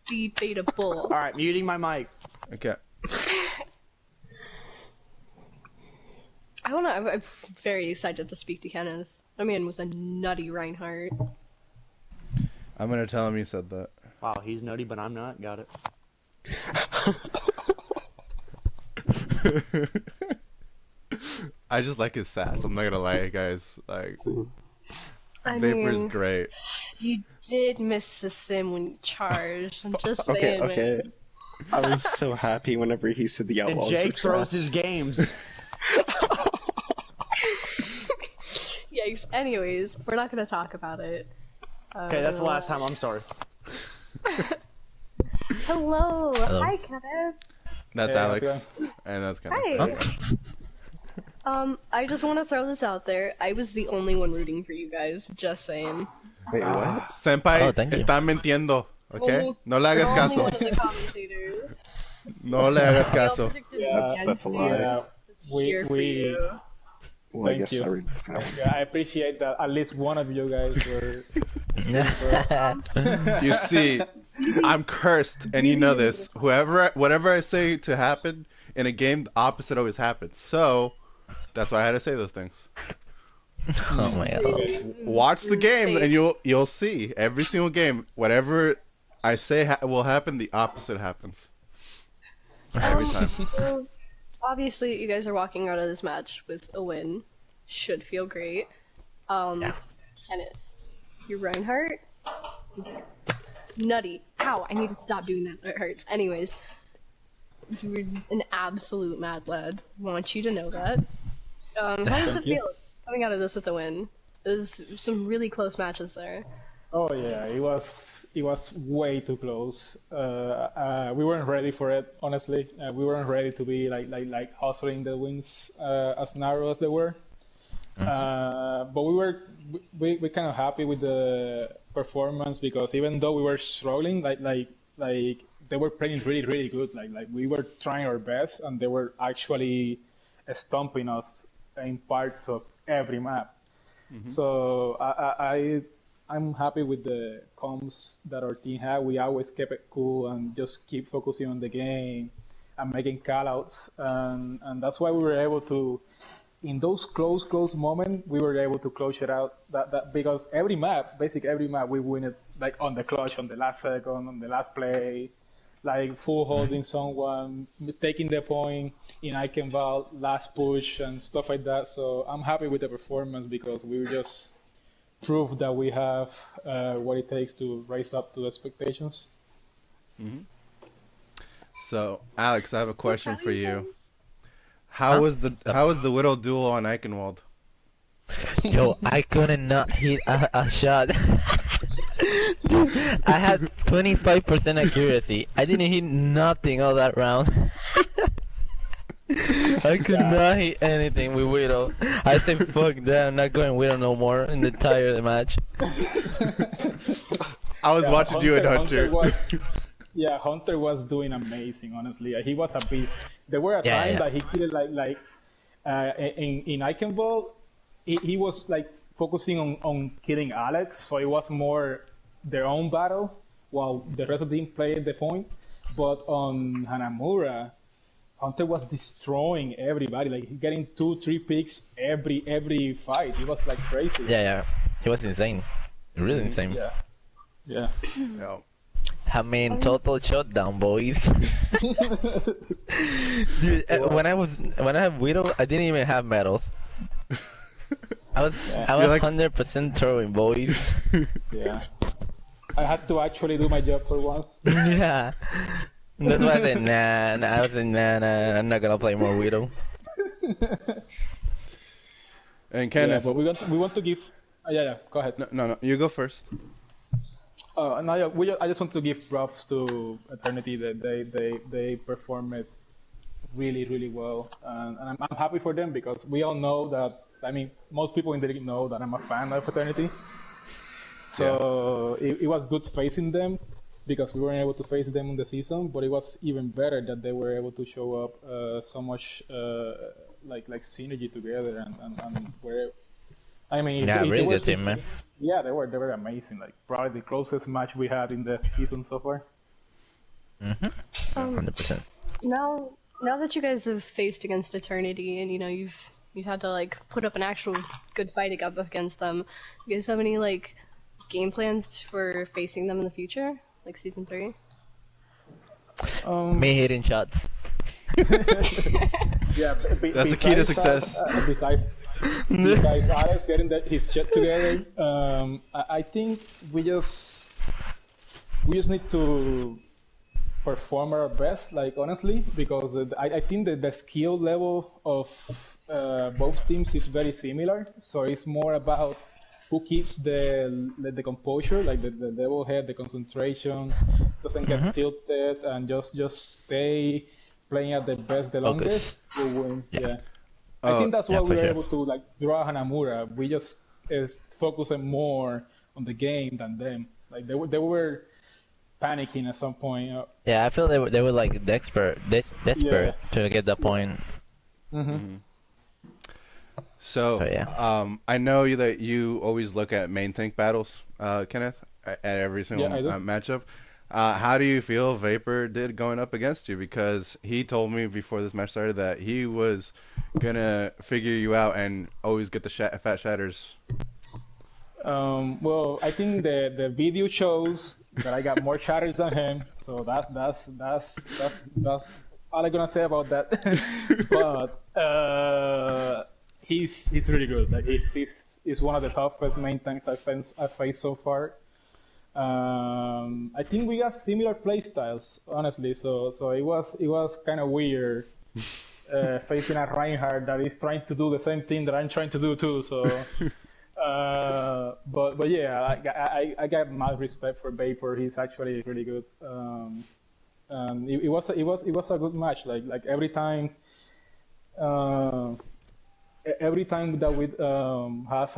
Debatable. Alright, muting my mic. Okay. I'm very excited to speak to Kenneth. That man was a nutty Reinhardt. I'm gonna tell him you said that. Wow, he's nutty, but I'm not. Got it. I just like his sass. I'm not gonna lie, guys. Like, I Vapor's mean, great. You did miss the sim when you charged. I'm just saying, okay. man. I was so happy whenever he said the Outlaws And were Jake throws trash. his games. Yikes. Anyways, we're not gonna talk about it. Okay, that's the last time. I'm sorry. Hello. Hi, Kenneth. That's Alex. And that's Kenneth. Hi. I just want to throw this out there. I was the only one rooting for you guys. Just saying. Wait, what? Senpai, está mintiendo. Okay? No le hagas caso. No le hagas caso. That's a lie. Well, I Thank guess you. I read the foul. Yeah, I appreciate that at least one of you guys were. You see, I'm cursed, and you know this. Whatever I say to happen in a game, the opposite always happens. So that's why I had to say those things. Oh my god. Watch the game, and you'll see every single game. Whatever I say will happen, the opposite happens every time. So obviously, you guys are walking out of this match with a win. Should feel great. Kenneth, your Reinhardt is nutty. Ow! I need to stop doing that. It hurts. Anyways, you're an absolute mad lad. Want you to know that. How does it feel coming out of this with a win? There's some really close matches there. Oh yeah, it was way too close. We weren't ready for it, honestly. We weren't ready to be like hustling the wins as narrow as they were. But we kind of happy with the performance because even though we were struggling, like they were playing really good. Like we were trying our best, and they were actually stomping us in parts of every map. So I'm happy with the comms that our team had. We always kept it cool and just keep focusing on the game and making callouts, and that's why we were able to, in those close moments, we were able to close it out. That because basically every map, we win it like on the clutch, on the last second, on the last play, like full holding someone, taking the point in Eichenwald, last push and stuff like that. So I'm happy with the performance because we just proved that we have what it takes to rise up to the expectations. So, Alex, I have a question for you. How was the Widow duel on Eichenwald? Yo, I couldn't not hit a shot. Dude, I had 25% accuracy. I didn't hit nothing all that round. I could not hit anything with Widow. I said, fuck that, I'm not going Widow no more in the entire match. I was watching you and Hunter. Hunter was doing amazing, honestly. He was a beast. There were times that he killed in Eichenwald, he was like focusing on killing Alex, so it was more their own battle, while the rest of the team played the point. But on Hanamura, Hunter was destroying everybody, like getting 2-3 picks every fight. It was like crazy. Yeah. He was insane. Really insane. Yeah. I mean, total shutdown, boys. Dude, when I have Widow, I didn't even have medals. I was 100% throwing, boys. Yeah. I had to actually do my job for once. Yeah. That's why I said nah. I was like nah. I'm not gonna play more Widow. And Kenneth, but we want to give. Go ahead. No. You go first. I just want to give props to Eternity that they performed it really well, and I'm happy for them because we all know that. I mean, most people in the league know that I'm a fan of Eternity. So it was good facing them because we weren't able to face them in the season, but it was even better that they were able to show up so much like synergy together and where. I mean, really good team, man. Yeah, they were amazing. Like probably the closest match we had in the season so far. 100%. Now that you guys have faced against Eternity and you've had to like put up an actual good fight up against them, do you guys have any like game plans for facing them in the future, like Season 3? Me hitting shots. Yeah, that's the key to success. Besides Alex getting his shit together, I think we just need to perform our best, like honestly, because I think that the skill level of both teams is very similar. So it's more about who keeps the composure, like the level head, the concentration, doesn't get tilted, and just stay playing at the best, the longest, will win. Yeah. I think that's why we were able to like draw Hanamura. We just focusing more on the game than them. Like they were panicking at some point. Yeah, I feel they were like desperate to get the point. So, Oh, yeah. I know that you always look at main tank battles, Kenneth, at every single Yeah, I do. matchup. How do you feel Vapor did going up against you? Because he told me before this match started that he was gonna figure you out and always get the fat shatters. Well, I think the video shows that I got more shatters than him, so that's all I'm gonna say about that. But he's really good. Like he's one of the toughest main tanks I've faced so far. I think we got similar playstyles, honestly. So it was kind of weird facing a Reinhardt that is trying to do the same thing that I'm trying to do too. So. But yeah, I got mad respect for Vapor. He's actually really good. It was a good match. Like every time that we have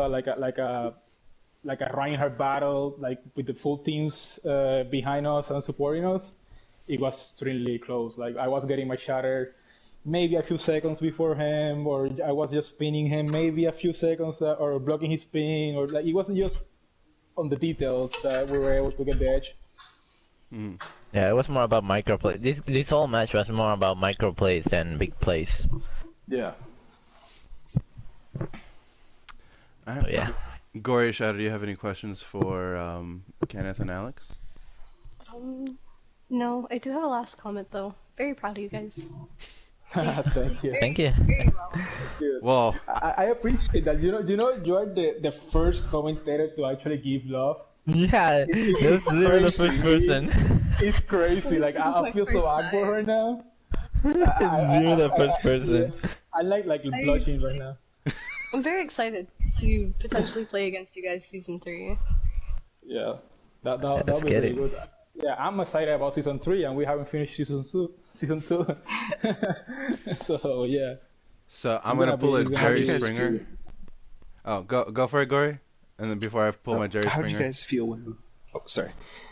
like a Reinhardt battle, like with the full teams behind us and supporting us, it was extremely close. Like I was getting my shatter maybe a few seconds before him, or I was just spinning him maybe a few seconds, or blocking his spin, or like it wasn't just on the details that we were able to get the edge. Mm. Yeah, it was more about micro plays. This whole match was more about micro plays than big plays. Yeah. Right. Oh, yeah. Gory Shadow, do you have any questions for Kenneth and Alex? No, I do have a last comment though. Very proud of you guys. Thank you. Thank you. Very Well, well. I appreciate that. You are the first commentator to actually give love. Yeah, that's literally the first person. It's crazy. Like I feel so awkward right now. You're the first person. I like blushing right now. I'm very excited to potentially play against you guys Season 3. Yeah, that'll be really good. Yeah, I'm excited about Season 3, and we haven't finished Season 2. So yeah. So I'm gonna pull a Jerry Springer. Oh, go for it, Gory. And then before I pull my Jerry Springer. How did you guys feel when? Oh, sorry.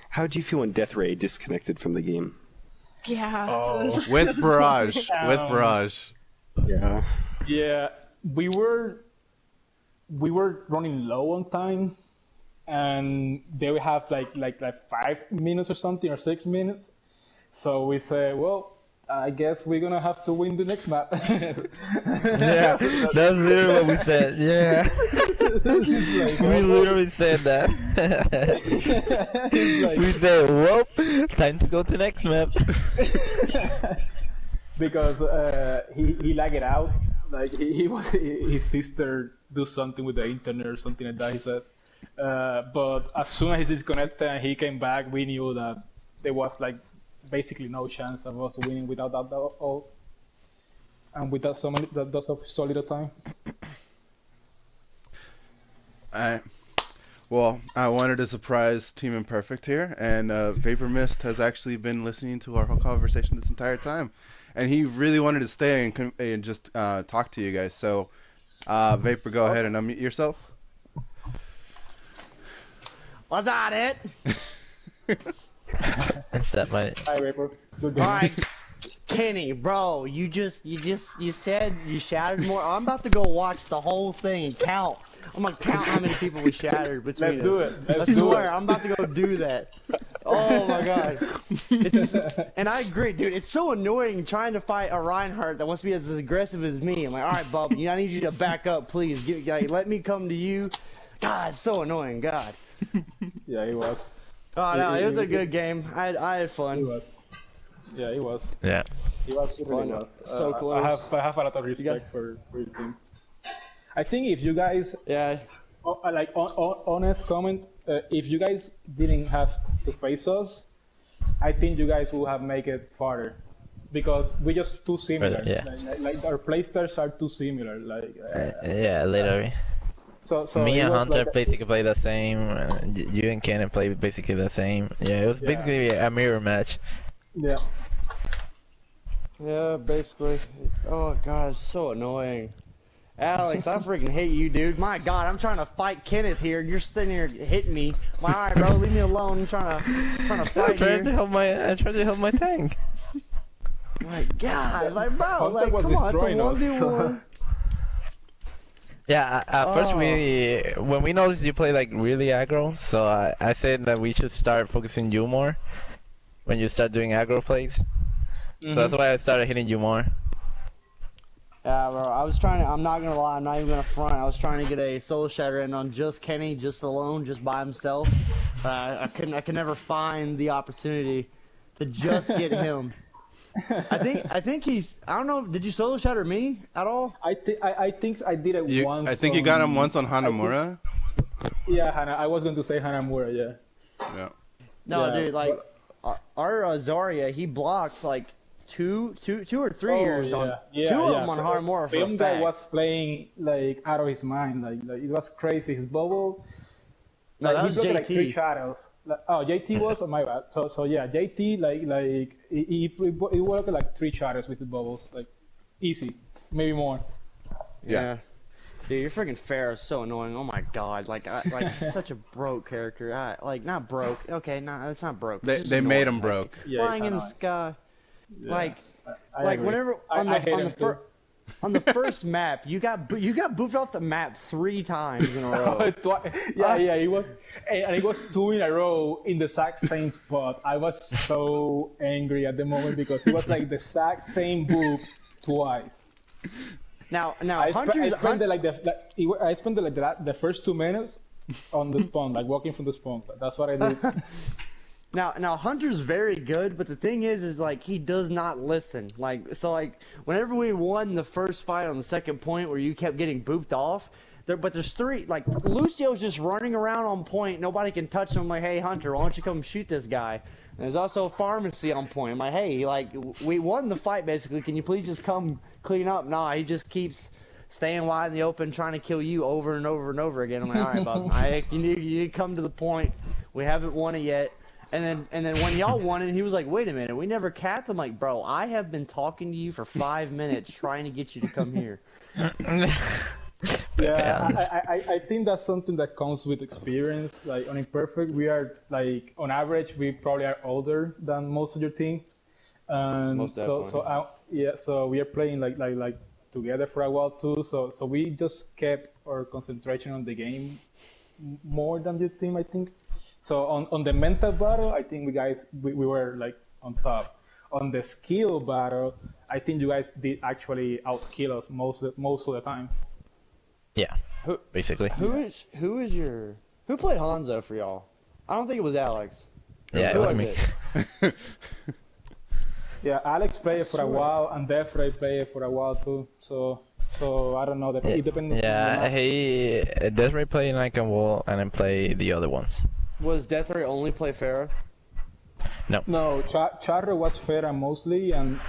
How did you feel when Death Ray disconnected from the game? Yeah. Oh. With Barrage. With Barrage. Yeah. Yeah, we were running low on time, and they would have like 5 minutes or something, or 6 minutes. So we said, well, I guess we're gonna have to win the next map. Yeah, that's literally what we said. Yeah. We literally said that. We said, well, time to go to next map. Because he lagged out. Like his sister do something with the internet or something like that, he said. But as soon as he disconnected and he came back, we knew that there was like basically no chance of us winning without that ult and without so little time. Well, I wanted to surprise Team Imperfect here, and Vapor Mist has actually been listening to our whole conversation this entire time, and he really wanted to stay and just talk to you guys. So, Vapor, go ahead and unmute yourself. Was that it? That's that my. Hi, Vapor. Good game. Alright, Kenny, bro, you said you shattered more. I'm about to go watch the whole thing and count. I'm gonna count how many people we shattered between Let's do it. I swear, I'm about to go do that. Oh my god. And I agree, dude. It's so annoying trying to fight a Reinhardt that wants to be as aggressive as me. I'm like, alright, Bub, I need you to back up, please. Let me come to you. God, it's so annoying, God. Yeah, it was. Oh no, it was a good game. I had fun. It was. Yeah, it was. Yeah. It was Fun. fun. So close. I have a lot of respect for your team. I think if you guys, like honest comment, if you guys didn't have to face us, I think you guys would have made it farther, because we're just too similar. Yeah. Like our playstyles are too similar. Yeah, literally. So me and Hunter like basically play the same. You and Cannon play basically the same. Yeah, it was basically a mirror match. Yeah. Yeah, basically. Oh god, it's so annoying. Alex, I freaking hate you, dude. My god, I'm trying to fight Kenneth here, and you're sitting here hitting me. Alright, bro, leave me alone. I'm trying to fight I tried to help my tank. My god, like bro, Hunter like was come on, it's a destroying us, 1v1. Yeah, at first when we noticed you play like really aggro, so I said that we should start focusing you more when you start doing aggro plays. So that's why I started hitting you more. Yeah, bro. I was trying to. I'm not gonna lie. I'm not even gonna front. I was trying to get a soul shatter in on just Kenny, just alone, just by himself. I couldn't. I could never find the opportunity to just get him. I think he's. I don't know. Did you solo shatter me at all? I think I did it once. I think you got him once on Hanamura. Yeah, I was going to say Hanamura. Yeah. Yeah. No, Yeah, dude. Like our Zarya, he blocked like two or three years on two of them on Hanamura for a Film guy fact. was playing like out of his mind. Like it was crazy. His bubble. No, Like, that he was blocked JT. like 3 shadows. Like, oh, JT was? Oh, my bad. So yeah, JT, he blocked like 3 shadows with the bubbles. Like, easy. Maybe more. Yeah. Dude, your freaking Pharah is so annoying. Oh my god, like such a broke character. Like not broke. Okay, no, it's not broke. It's just They made annoying. him broke. Like, flying in the sky. Yeah. Like I agree. whenever on I hate him the too. on the first map, you got boofed off the map 3 times in a row. Yeah, he was, and he was 2 in a row in the exact same spot. I was so angry at the moment because it was like the exact same boop twice. Now, I spent the first 2 minutes on the spawn, like walking from the spawn. That's what I did. Now Hunter's very good, but the thing is like he does not listen. Like whenever we won the first fight on the second point where you kept getting booped off, but there's 3 like Lucio's just running around on point, nobody can touch him. I'm like, hey Hunter, why don't you come shoot this guy? And there's also a pharmacy on point. I'm like, hey, like we won the fight basically. Can you please just come clean up? Nah, he just keeps staying wide in the open, trying to kill you over and over and over again. I'm like, all right, bud, you need to come to the point. We haven't won it yet. And then when y'all won it, he was like, wait a minute, we never capped. I'm like, bro, I have been talking to you for 5 minutes trying to get you to come here. Yeah, I think that's something that comes with experience. Like on Imperfect, we are like on average we probably are older than most of your team, and Most so we are playing like together for a while too. So we just kept our concentration on the game more than your team, I think. So on the mental battle, I think we were like on top. On the skill battle, I think you guys did actually outkill us most of the time. Yeah, basically. Who played Hanzo for y'all? I don't think it was Alex. Yeah, it was me. Yeah, Alex played it for a while, and Defray played it for a while too. So I don't know. It depends. Yeah, Desiree played Nike and Wall, and then play the other ones. Was Deathray only play Pharah? No. No, Charro was Pharah mostly, and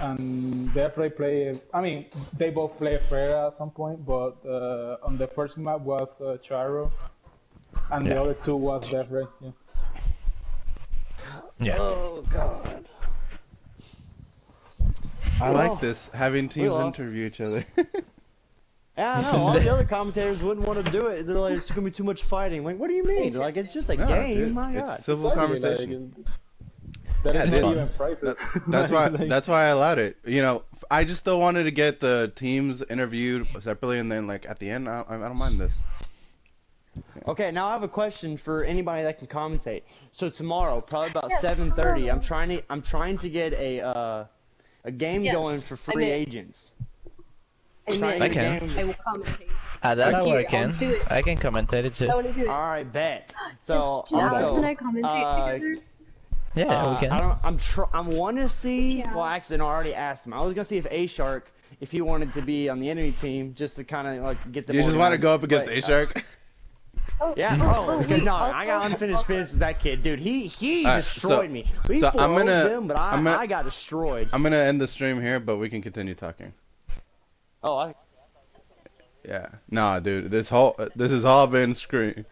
Defray played. I mean, they both played Pharah at some point, but on the first map was Charro, and the other 2 was Defray. Yeah. Yeah. Oh god. I like this, having teams lost. interview each other. Yeah, I know. All the other commentators wouldn't want to do it. They're like, it's gonna be too much fighting. Like, what do you mean? Like, it's just a game. Dude, My it's god. civil conversation. That is dude. not even prices. That's why. That's why I allowed it. You know, I just still wanted to get the teams interviewed separately, and then like at the end, I don't mind this. Okay, now I have a question for anybody that can commentate. So tomorrow, probably about 7:30, I'm trying to get a game going for free agents. I can. I will commentate. That I can. I'll do it. I can commentate it too. I want to do it. All right, bet. So Can Alex and I commentate together? Yeah, we can. I want to see. Well, actually, no, I already asked him. I was gonna see if A Shark, if he wanted to be on the enemy team, just to kind of like get the. You just want to go up against A Shark? Yeah, I got unfinished business with that kid, dude. He destroyed me. We so I'm gonna, him, but I got destroyed. I'm gonna end the stream here, but we can continue talking. Oh, Yeah. Nah, dude. This has all been screen.